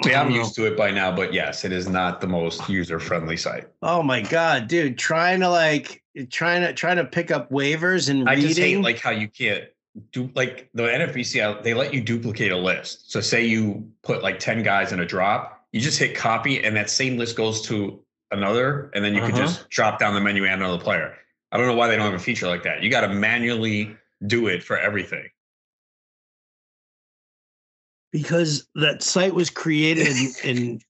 See, I'm used to it by now, but yes, it is not the most user-friendly site. Oh my god, dude! Trying to pick up waivers and reading. I just hate like how you can't do like the NFBC. They let you duplicate a list. So say you put like 10 guys in a drop, you just hit copy, and that same list goes to another, and then you can just drop down the menu and add another player. I don't know why they don't have a feature like that. You got to manually do it for everything. Because that site was created in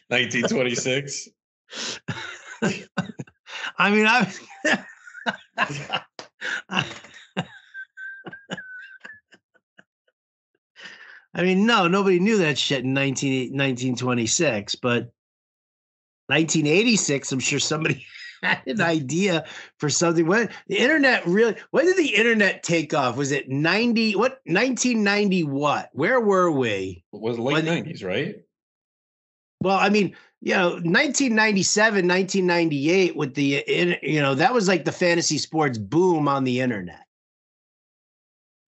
1926. I mean, no, nobody knew that shit in 1926, but 1986, I'm sure somebody had an idea for something. When the internet really, when did the internet take off? Was it 1990 what? Where were we? It was late 90s, right? Well, I mean, 1997, 1998 with the, that was like the fantasy sports boom on the internet.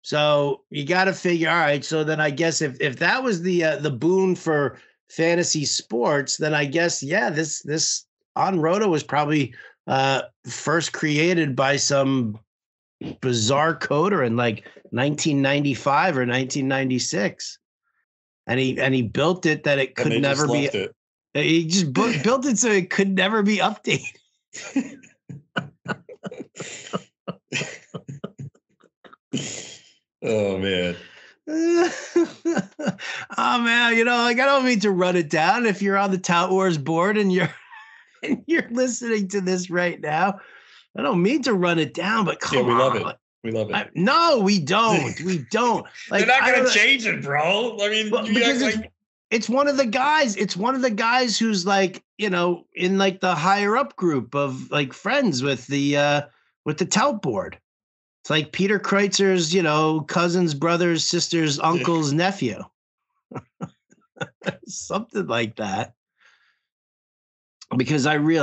So you got to figure, all right. So then I guess if that was the boon for fantasy sports, then I guess, this On Roto was probably first created by some bizarre coder in like 1995 or 1996. And he built it that it could never be. He just built it so it could never be updated. Oh man. Oh man, like I don't mean to run it down. If you're on the Tout Wars board and you're listening to this right now, I don't mean to run it down, but come on. We love it. We love it. No, we don't. We don't. Like, they're not gonna change it, bro. I mean, because it's one of the guys. It's one of the guys who's like, in like the higher up group of like friends with the Tout board. It's like Peter Kreitzer's, cousin's, brother's, sister's, uncle's nephew. Something like that. Because I mean,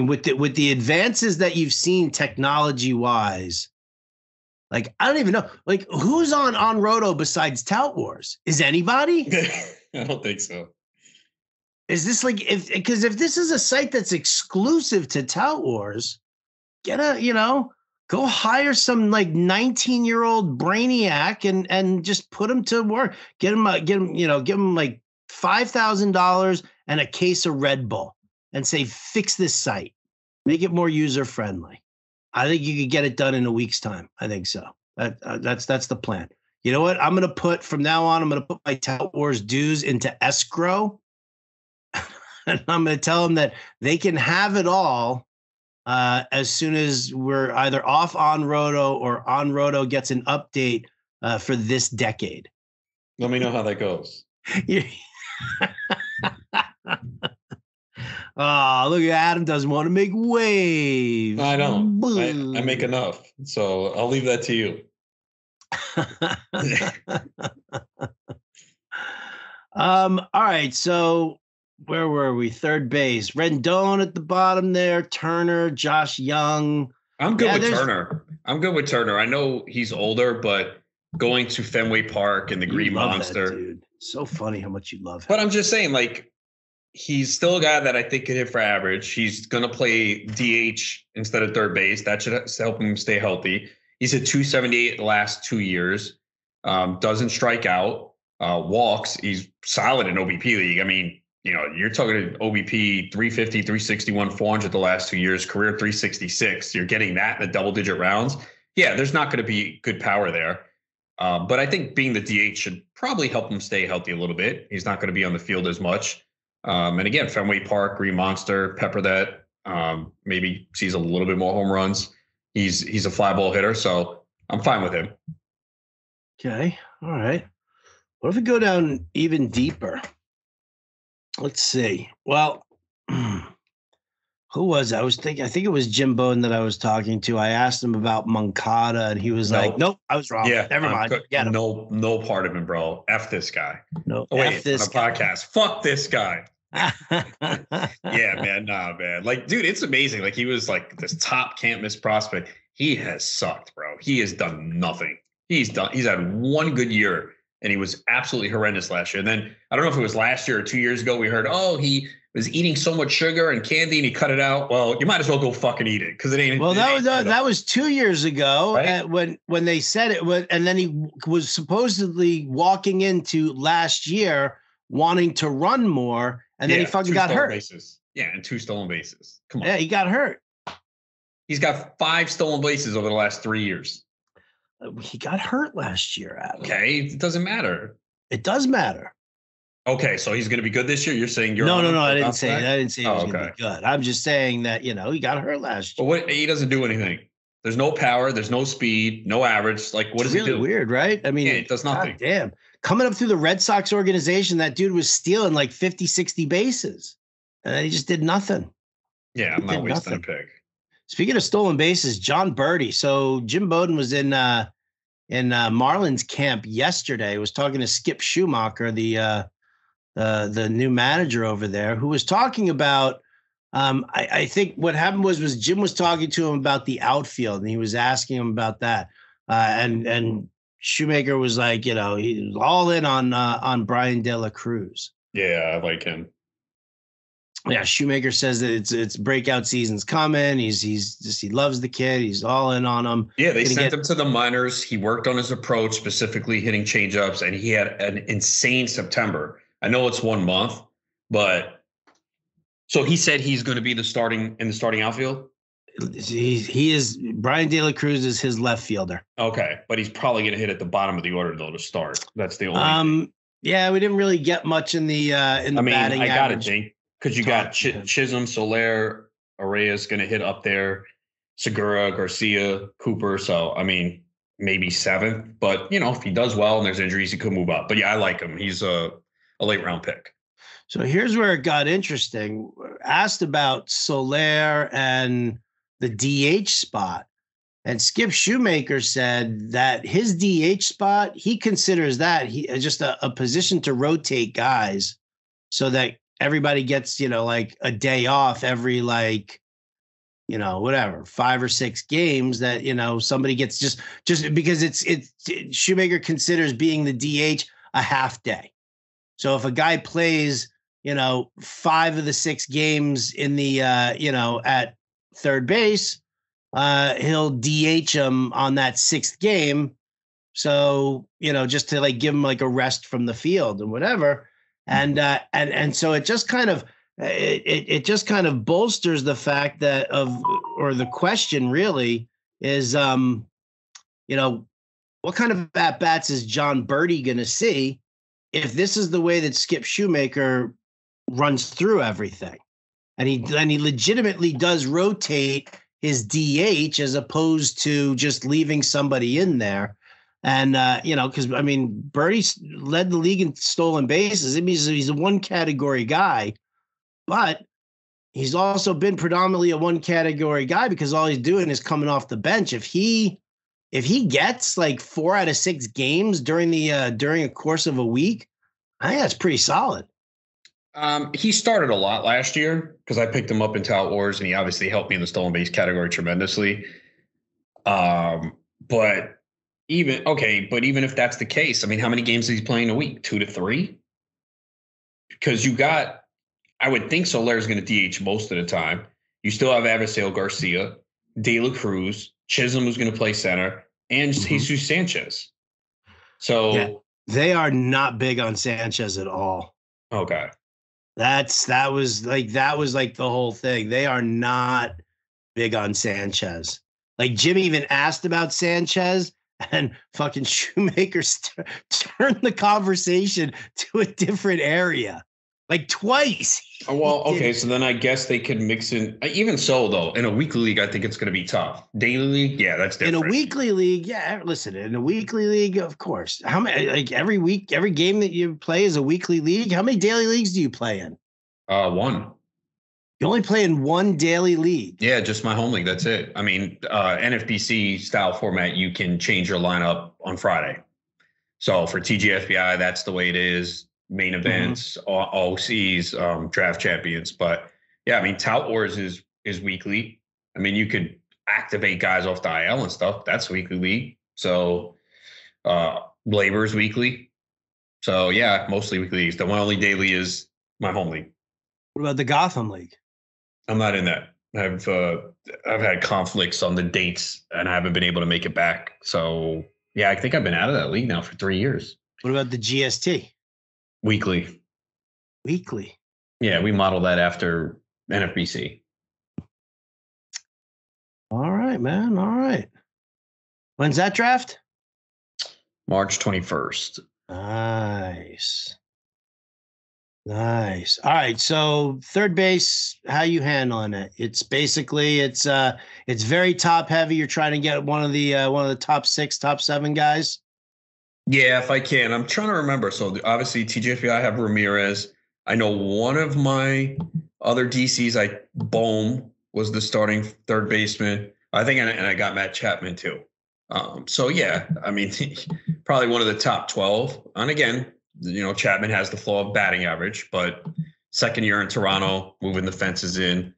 with the advances that you've seen technology wise, like, I don't even know, like, who's on Roto besides Tout Wars? Is anybody? I don't think so. Is this like, because if this is a site that's exclusive to Tout Wars, go hire some like 19-year-old brainiac and just put him to work. Give him like $5,000 and a case of Red Bull and say, fix this site, make it more user friendly. I think you could get it done in a week's time. I think so. That's the plan. You know what? From now on, I'm going to put my Tout Wars dues into escrow. And I'm going to tell them that they can have it all as soon as we're either off On Roto or On Roto gets an update for this decade. Let me know how that goes. Oh, look at Adam doesn't want to make waves. I don't. I make enough. So I'll leave that to you. All right. So where were we? Third base. Rendon at the bottom there. Turner, Josh Young. I'm good with Turner. I know he's older, but going to Fenway Park and the Green Monster. That, dude. So funny how much you love him. But I'm just saying, like, he's still a guy that I think could hit for average. He's going to play DH instead of third base. That should help him stay healthy. He's hit 278 the last 2 years. Doesn't strike out. Walks. He's solid in OBP league. I mean, you're talking OBP 350, 361, 400 the last 2 years, career 366. You're getting that in the double-digit rounds. Yeah, there's not going to be good power there. But I think being the DH should probably help him stay healthy a little bit. He's not going to be on the field as much. And again, Fenway Park, Green Monster, pepper that. Maybe sees a little bit more home runs. He's a fly ball hitter, so I'm fine with him. Okay, all right. What if we go down even deeper? Let's see. Well, who was I? I think it was Jim Bone that I was talking to. I asked him about Moncada, and he was like, "Nope, I was wrong. Yeah, never mind. No part of him, bro. F this guy. No, F this guy. Podcast. Fuck this guy." Yeah, man. Nah, man. Like, dude, it's amazing. Like, he was like this top can't miss prospect. He has sucked, bro. He has done nothing. He's had one good year, and he was absolutely horrendous last year. And then I don't know if it was last year or 2 years ago, we heard, he was eating so much sugar and candy and he cut it out. Well, you might as well go fucking eat it because it ain't. Well, that was 2 years ago, right? when they said it was, and then he was supposedly walking into last year wanting to run more, and then he fucking got hurt. Bases. Yeah, and 2 stolen bases. Come on. Yeah, he got hurt. He's got 5 stolen bases over the last 3 years. He got hurt last year, Adam. Okay, it doesn't matter. It does matter. Okay, so he's going to be good this year. You're saying you're no. I didn't say he was going to be good. I'm just saying that he got hurt last year. But he doesn't do anything. There's no power. There's no speed. No average. Like, what does he do? Really weird, right? I mean, it does nothing. God damn, coming up through the Red Sox organization, that dude was stealing like 50, 60 bases. and he just did nothing. Yeah, I'm not wasting a pick. Speaking of stolen bases, John Birdie. So Jim Bowden was in Marlins camp yesterday. Was talking to Skip Schumacher, the new manager over there, who was talking about. I think what happened was Jim was talking to him about the outfield, and he was asking him about that. And Shoemaker was like, he was all in on Brian De La Cruz. Yeah, I like him. Yeah, Shoemaker says that it's breakout season's coming. He loves the kid. He's all in on him. Yeah, they sent him to the minors. He worked on his approach, specifically hitting changeups, and he had an insane September. I know it's 1 month, but so he said he's going to be in the starting outfield. He is. Brian De La Cruz is his left fielder. Okay, but he's probably going to hit at the bottom of the order though to start. That's the only. Thing. Yeah, we didn't really get much in the batting. I got to think because you got Chisholm, Soler, Arraez going to hit up there, Segura, Garcia, Cooper. So I mean, maybe 7th, but if he does well and there's injuries, he could move up. But yeah, I like him. He's a late round pick. So here's where it got interesting. Asked about Soler and the DH spot. And Skip Shoemaker said that his DH spot, he considers that just a position to rotate guys so that everybody gets, like a day off every 5 or 6 games that, somebody gets just because it's Shoemaker considers being the DH a half day. So if a guy plays, 5 of the 6 games in the, at third base, he'll DH him on that 6th game. So, just to give him a rest from the field and whatever. And so it just kind of, it just kind of bolsters the fact that or the question really is, what kind of at-bats is John Birdie going to see if this is the way that Skip Shoemaker runs through everything? And he legitimately does rotate his DH as opposed to just leaving somebody in there. And, because, Birdie led the league in stolen bases. It means he's a one category guy, but he's also been predominantly a one category guy because all he's doing is coming off the bench. If he gets 4 out of 6 games during a course of a week, I think that's pretty solid. He started a lot last year because I picked him up in Tout Wars, and he obviously helped me in the stolen base category tremendously. But even if that's the case, how many games is he playing a week? 2 to 3? Because I would think Soler is going to DH most of the time. You still have Avisale Garcia, De La Cruz, Chisholm who's going to play center, and Jesus Sanchez. So yeah, they are not big on Sanchez at all. Okay. That was the whole thing. They are not big on Sanchez. Jimmy even asked about Sanchez, and fucking Shoemaker turned the conversation to a different area, twice. Well, okay, so then I guess they could mix in. Even so, though, in a weekly league, I think it's going to be tough. Daily league, yeah, that's different. In a weekly league, yeah. Listen, in a weekly league, of course. How many? Every week, every game that you play is a weekly league. How many daily leagues do you play in? 1. You only play in 1 daily league. Yeah, just my home league. That's it. NFBC style format, you can change your lineup on Friday. So for TGFBI, that's the way it is. Main events, OCs, draft champions. But yeah, Tout Wars is weekly. You could activate guys off the IL and stuff. That's weekly league. So labor is weekly. So yeah, mostly weekly leagues. The one only daily is my home league. What about the Gotham League? I'm not in that. I've had conflicts on the dates and I haven't been able to make it back. So yeah, I think I've been out of that league now for 3 years. What about the GST? Weekly. Yeah, we model that after NFBC. All right, man. All right. When's that draft? March 21st. Nice. All right. So third base, how you handling it? It's basically it's very top heavy. You're trying to get one of the top 6, top 7 guys. Yeah, if I can. I'm trying to remember. So obviously TGFBI, I have Ramirez. I know one of my Other DCs, Bohm was the starting third baseman. I think, and I got Matt Chapman too. So yeah, I mean, probably one of the top 12. And again, Chapman has the flaw of batting average, but second year in Toronto, moving the fences in.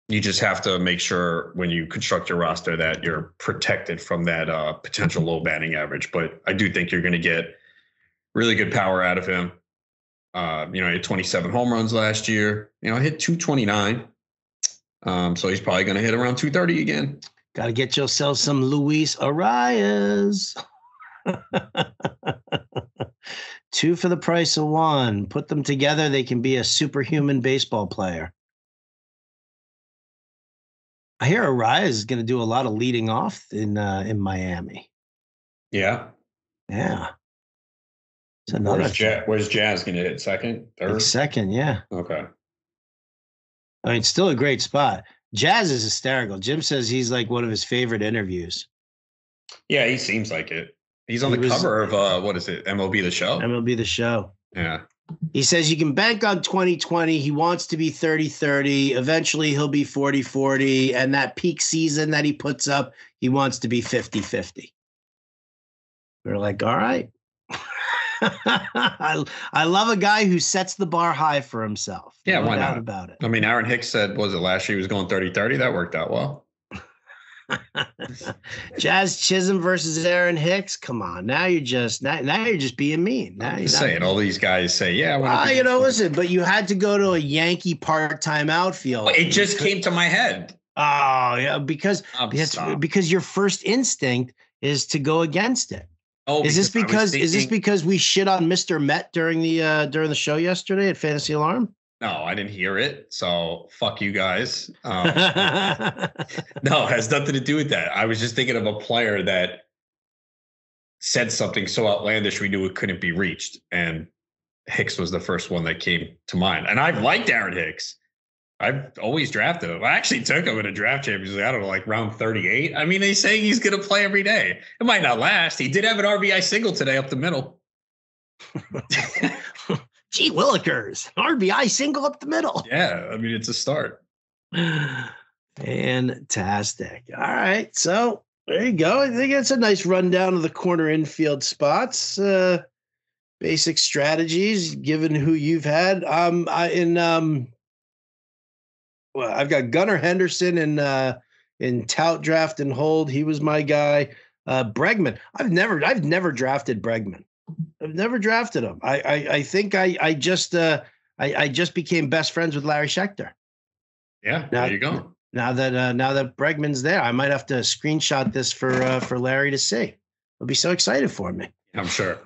You just have to make sure when you construct your roster that you're protected from that potential low batting average. But I do think you're going to get really good power out of him. He had 27 home runs last year. Hit 229. So he's probably going to hit around 230 again. Got to get yourself some Luis Arias. 2 for the price of 1. Put them together, they can be a superhuman baseball player. I hear Arias is going to do a lot of leading off in Miami. Yeah. Yeah. It's another. Where's Jazz going to hit? Second? Third? Second, yeah. Okay. I mean, still a great spot. Jazz is hysterical. Jim says he's like one of his favorite interviews. Yeah, he seems like it. He's on the cover of, what is it, MLB The Show? MLB The Show. Yeah. He says you can bank on 2020. He wants to be 30-30. Eventually, he'll be 40-40. And that peak season that he puts up, he wants to be 50-50. We're like, all right. I love a guy who sets the bar high for himself. Yeah, no why doubt not? About it. I mean, Aaron Hicks said, was it last year he was going 30-30? That worked out well. Jazz Chisholm versus Aaron Hicks. Come on, now you're just being mean. Now you're saying all these guys say, yeah. Listen, but you had to go to a Yankee part-time outfield. It just came to my head. Oh yeah, because your first instinct is to go against it. Oh, is this because we shit on Mr. Met during the show yesterday at Fantasy Alarm? No, I didn't hear it. So fuck you guys. No, it has nothing to do with that. I was just thinking of a player that said something so outlandish we knew it couldn't be reached. And Hicks was the first one that came to mind. And I've liked Aaron Hicks. I've always drafted him. I actually took him in a draft championship, I don't know, like round 38. I mean, they say he's going to play every day. It might not last. He did have an RBI single today up the middle. Gee willikers, RBI single up the middle. Yeah, I mean, it's a start. Fantastic. All right, so there you go. I think that's a nice rundown of the corner infield spots, basic strategies, given who you've had. I've got Gunnar Henderson in tout draft and hold. He was my guy. Bregman. I've never drafted Bregman. I've never drafted him. I think I just became best friends with Larry Schechter. Yeah, there you go. Now that Bregman's there, I might have to screenshot this for Larry to see. He'll be so excited for me. I'm sure.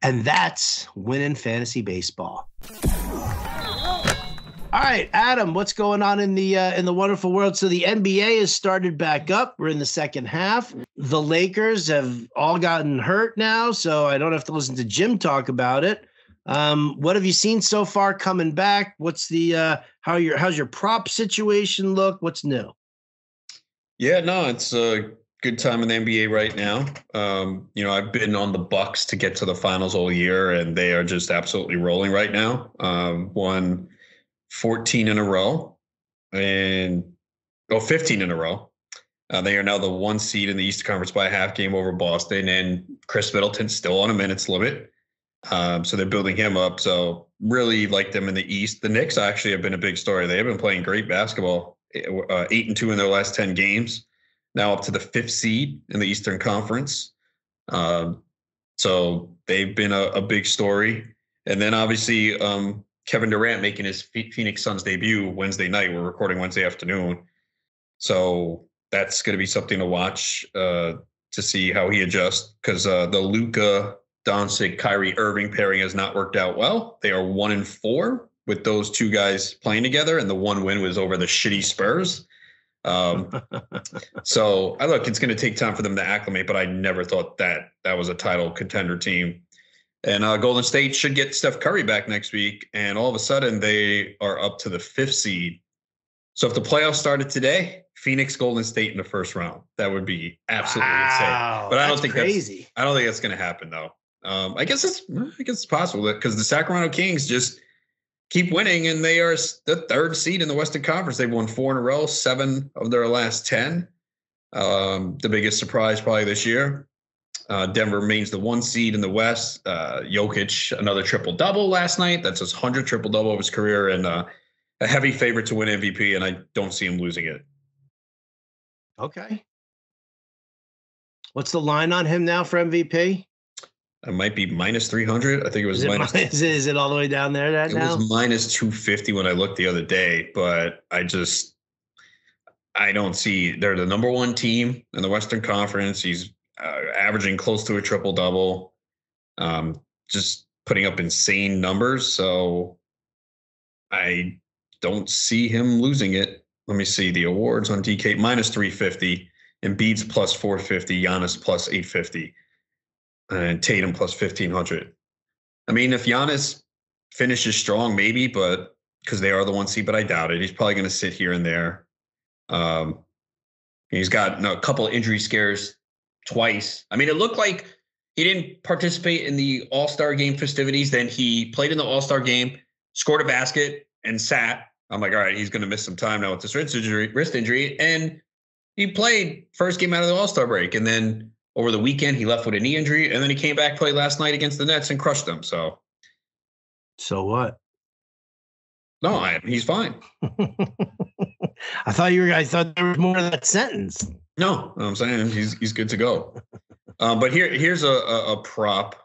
And that's winning fantasy baseball. All right, Adam, what's going on in the wonderful world? So the NBA has started back up. We're in the second half. The Lakers have all gotten hurt now, so I don't have to listen to Jim talk about it. What have you seen so far coming back? What's how's your prop situation look? What's new? Yeah, no, it's a good time in the NBA right now. I've been on the Bucks to get to the finals all year, and they are just absolutely rolling right now. Won 14 in a row and 15 in a row. They are now the 1 seed in the Eastern Conference by a half game over Boston, and Chris Middleton's still on a minutes limit. So they're building him up. So really like them in the East. The Knicks actually have been a big story. They have been playing great basketball, 8-2 in their last 10 games, now up to the 5th seed in the Eastern Conference. So they've been a big story. And then obviously, Kevin Durant making his Phoenix Suns debut Wednesday night. We're recording Wednesday afternoon. So that's going to be something to watch to see how he adjusts, because the Luka, Doncic, Kyrie Irving pairing has not worked out well. They are 1-4 with those two guys playing together, and the one win was over the shitty Spurs. So it's going to take time for them to acclimate, but I never thought that was a title contender team. And Golden State should get Steph Curry back next week, and all of a sudden they are up to the 5th seed. So if the playoffs started today, Phoenix, Golden State in the first round, that would be absolutely insane. But I don't think that's going to happen, though. I guess it's possible because the Sacramento Kings just keep winning, and they are the third seed in the Western Conference. They've won 4 in a row, 7 of their last 10. The biggest surprise probably this year. Denver remains the 1 seed in the West. Jokic, another triple-double last night. That's his 100th triple-double of his career, and a heavy favorite to win MVP, and I don't see him losing it. Okay. What's the line on him now for MVP? It might be minus 300. I think it was is it all the way down there now? It was minus 250 when I looked the other day, but I don't see. They're the number 1 team in the Western Conference. He's averaging close to a triple-double, just putting up insane numbers. So I don't see him losing it. Let me see the awards on DK. Minus 350, Embiid's plus 450, Giannis plus 850, and Tatum plus 1,500. I mean, if Giannis finishes strong, maybe, but because they are the 1 seed, but I doubt it. He's probably going to sit here and there. He's got a couple of injury scares twice. I mean, it looked like he didn't participate in the All-Star game festivities. Then he played in the All-Star game, scored a basket, and sat. I'm like, all right, he's going to miss some time now with this wrist injury. And he played first game out of the All-Star break. And then over the weekend, he left with a knee injury. And then he came back, played last night against the Nets and crushed them. So what? No, he's fine. I thought there was more to that sentence. No, I'm saying he's good to go. But here's a prop.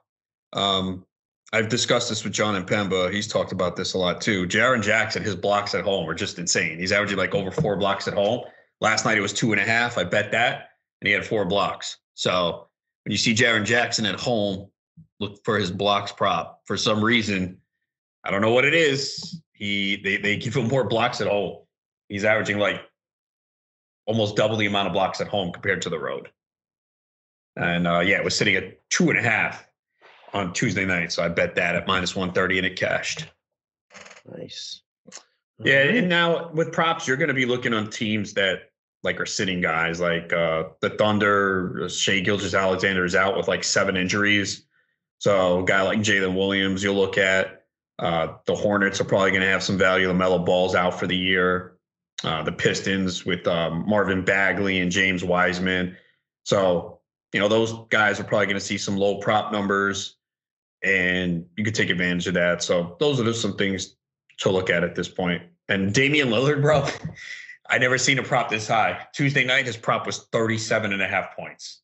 I've discussed this with John and Pemba. He's talked about this a lot too. Jaren Jackson, his blocks at home are just insane. He's averaging like over 4 blocks at home. Last night it was 2.5. I bet that, and he had 4 blocks. So when you see Jaren Jackson at home, look for his blocks prop. For some reason, I don't know what it is. They give him more blocks at home. He's averaging like almost double the amount of blocks at home compared to the road. And it was sitting at 2.5 on Tuesday night. So I bet that at minus 130 and it cashed. Nice. Yeah. And now with props, you're going to be looking on teams that like are sitting guys like the Thunder. Shai Gilgeous-Alexander is out with like 7 injuries. So a guy like Jalen Williams, you'll look at. The Hornets are probably going to have some value. LaMelo Ball's out for the year. The Pistons with Marvin Bagley and James Wiseman. So, those guys are probably going to see some low prop numbers, and you could take advantage of that. So those are just some things to look at this point. And Damian Lillard, bro, I never seen a prop this high. Tuesday night, his prop was 37.5 points.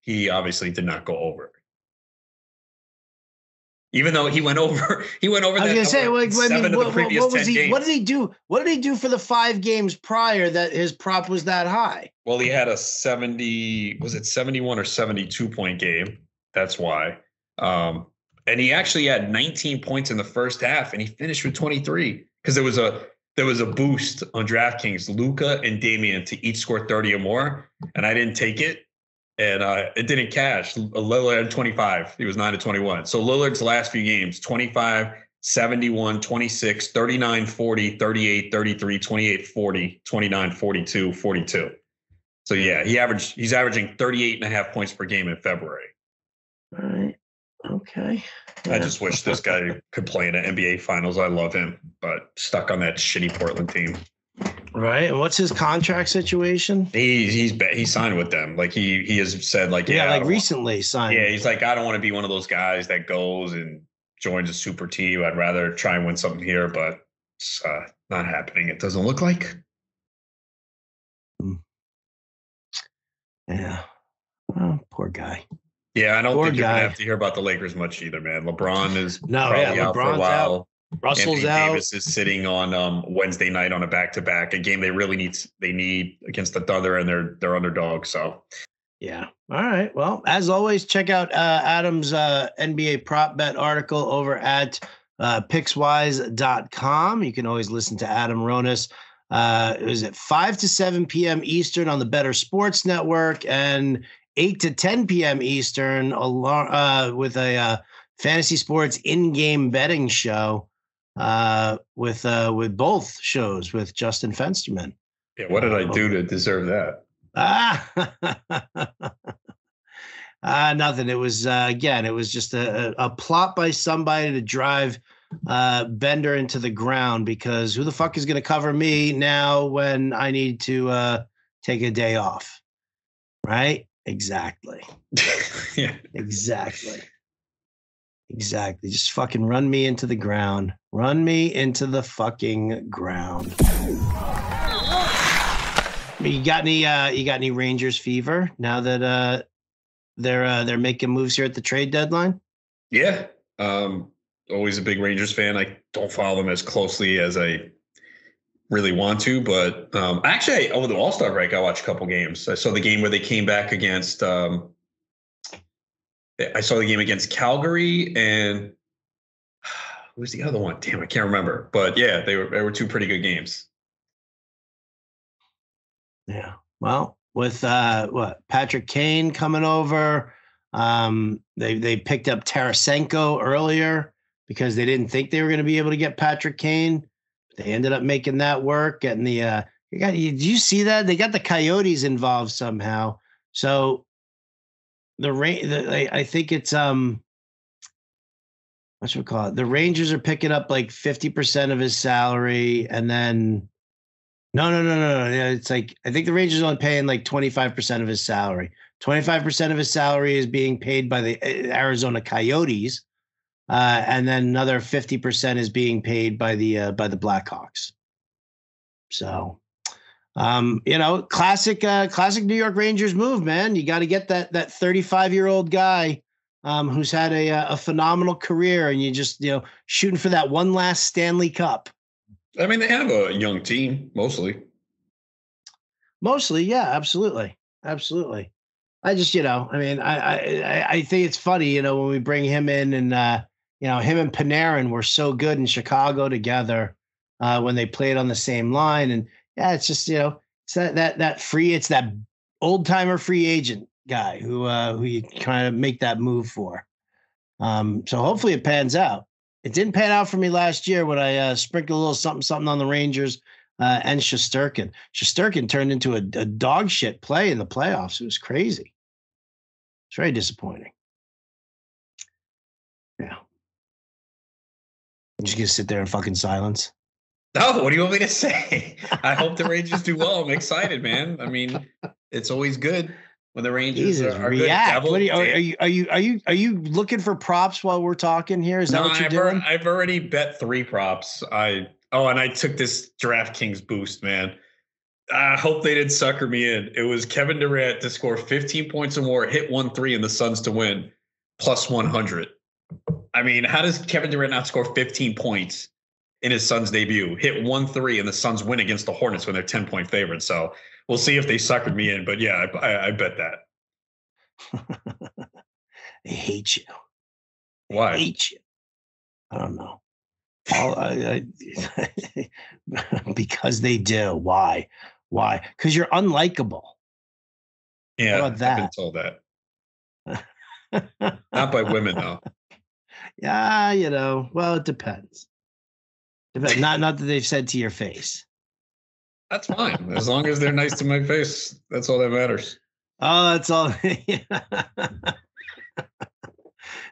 He obviously did not go over. Even though he went over. I was going to say, what did he do? What did he do for the 5 games prior that his prop was that high? Well, he had a 71 or 72 point game. That's why. And he actually had 19 points in the first half, and he finished with 23 because there was a boost on DraftKings. Luka and Damian to each score 30 or more, and I didn't take it. And it didn't cash. Lillard had 25. He was 9-21. So Lillard's last few games, 25, 71, 26, 39, 40, 38, 33, 28, 40, 29, 42, 42. So, yeah, he's averaging 38.5 points per game in February. All right. Okay. Yeah. I just wish this guy could play in the NBA Finals. I love him, but stuck on that shitty Portland team. Right. And what's his contract situation? He signed with them. Like he has said, like, recently signed. Yeah, he's like, I don't want to be one of those guys that goes and joins a super team. I'd rather try and win something here, but it's not happening. It doesn't look like. Yeah. Oh, poor guy. Yeah, I don't think you're gonna have to hear about the Lakers much either, man. LeBron is probably out for a while. Out. Russell's Anthony out. Davis is sitting on Wednesday night on a back-to-back, a game they really need against the Thunder, and they're underdogs. So, yeah. All right. Well, as always, check out Adam's NBA prop bet article over at pickswise.com. You can always listen to Adam Ronis. It was at 5 to 7 p.m. Eastern on the Better Sports Network, and 8 to 10 p.m. Eastern with a fantasy sports in-game betting show. With both shows with Justin Fensterman. Yeah, what did I do to deserve that? Nothing. It was again. It was just a plot by somebody to drive Bender into the ground, because who the fuck is going to cover me now when I need to take a day off? Right? Exactly. Yeah. Exactly. Just fucking run me into the ground. Run me into the fucking ground. You got any Rangers fever now that they're making moves here at the trade deadline? Yeah. Always a big Rangers fan. I don't follow them as closely as I really want to, but actually over the All-Star break, I watched a couple games. I saw the game where they came back against I saw the game against Calgary, and who was the other one? Damn, I can't remember. But yeah, they were two pretty good games. Yeah. Well, with Patrick Kane coming over, they picked up Tarasenko earlier because they didn't think they were going to be able to get Patrick Kane. They ended up making that work. Getting the did you see that? They got the Coyotes involved somehow. So I think it's what should we call it? The Rangers are picking up like 50% of his salary, and then no. Yeah, it's like I think the Rangers are only paying like 25% of his salary. 25% of his salary is being paid by the Arizona Coyotes. And then another 50% is being paid by the Blackhawks. So, classic New York Rangers move, man. You got to get that 35-year-old guy who's had a phenomenal career, and you just shooting for that one last Stanley Cup. I mean, they have a young team mostly. Mostly, yeah, absolutely. I just, I think it's funny, when we bring him in, and him and Panarin were so good in Chicago together when they played on the same line. And yeah, it's just, it's it's that old timer free agent guy who you kind of make that move for. So hopefully it pans out. It didn't pan out for me last year when I sprinkled a little something on the Rangers and Shesterkin. Shesterkin turned into a dog shit play in the playoffs. It was crazy. It's very disappointing. Yeah. I'm just going to sit there in fucking silence. No, what do you want me to say? I hope the Rangers do well. I'm excited, man. I mean, it's always good when the Rangers are react. good. Are you looking for props while we're talking here? Is that what you're doing? I've already bet 3 props. And I took this DraftKings boost, man. I hope they didn't sucker me in. It was Kevin Durant to score 15 points or more, hit 1-3, and the Suns to win, plus 100. I mean, how does Kevin Durant not score 15 points in his Suns debut, hit 1-3, and the Suns win against the Hornets when they're 10-point favorites? So we'll see if they suckered me in. But yeah, I bet that. I hate you. Why? I hate you. I don't know. Because they do. Why? Because you're unlikable. Yeah, how about that? I've been told that. Not by women, though. Yeah, well, it depends. Not that they've said to your face. That's fine. As long as they're nice to my face, that's all that matters. Oh, that's all.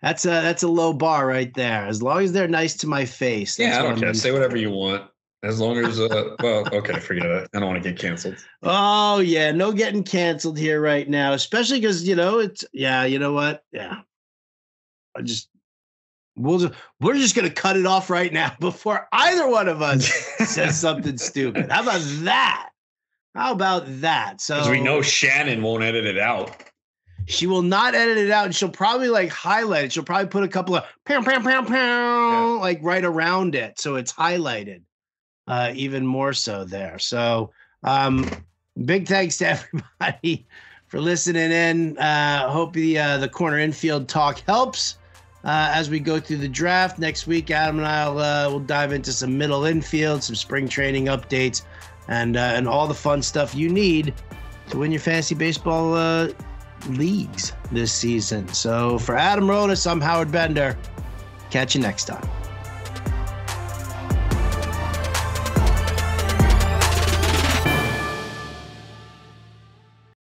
That's a low bar right there. As long as they're nice to my face. Yeah, I don't care. Say whatever you want. As long as, well, okay, forget it. I don't want to get canceled. Oh, yeah. No getting canceled here right now, especially because, you know what? Yeah. We're just going to cut it off right now before either one of us says something stupid. How about that? So, because we know Shannon won't edit it out. She will not edit it out, and she'll probably highlight it. She'll probably put a couple of pow, pow, pow, pow, right around it, so it's highlighted even more so there. So big thanks to everybody for listening in. Hope the corner infield talk helps as we go through the draft. Next week, Adam and I will dive into some middle infield, some spring training updates, and all the fun stuff you need to win your fantasy baseball leagues this season. So for Adam Ronis, I'm Howard Bender. Catch you next time.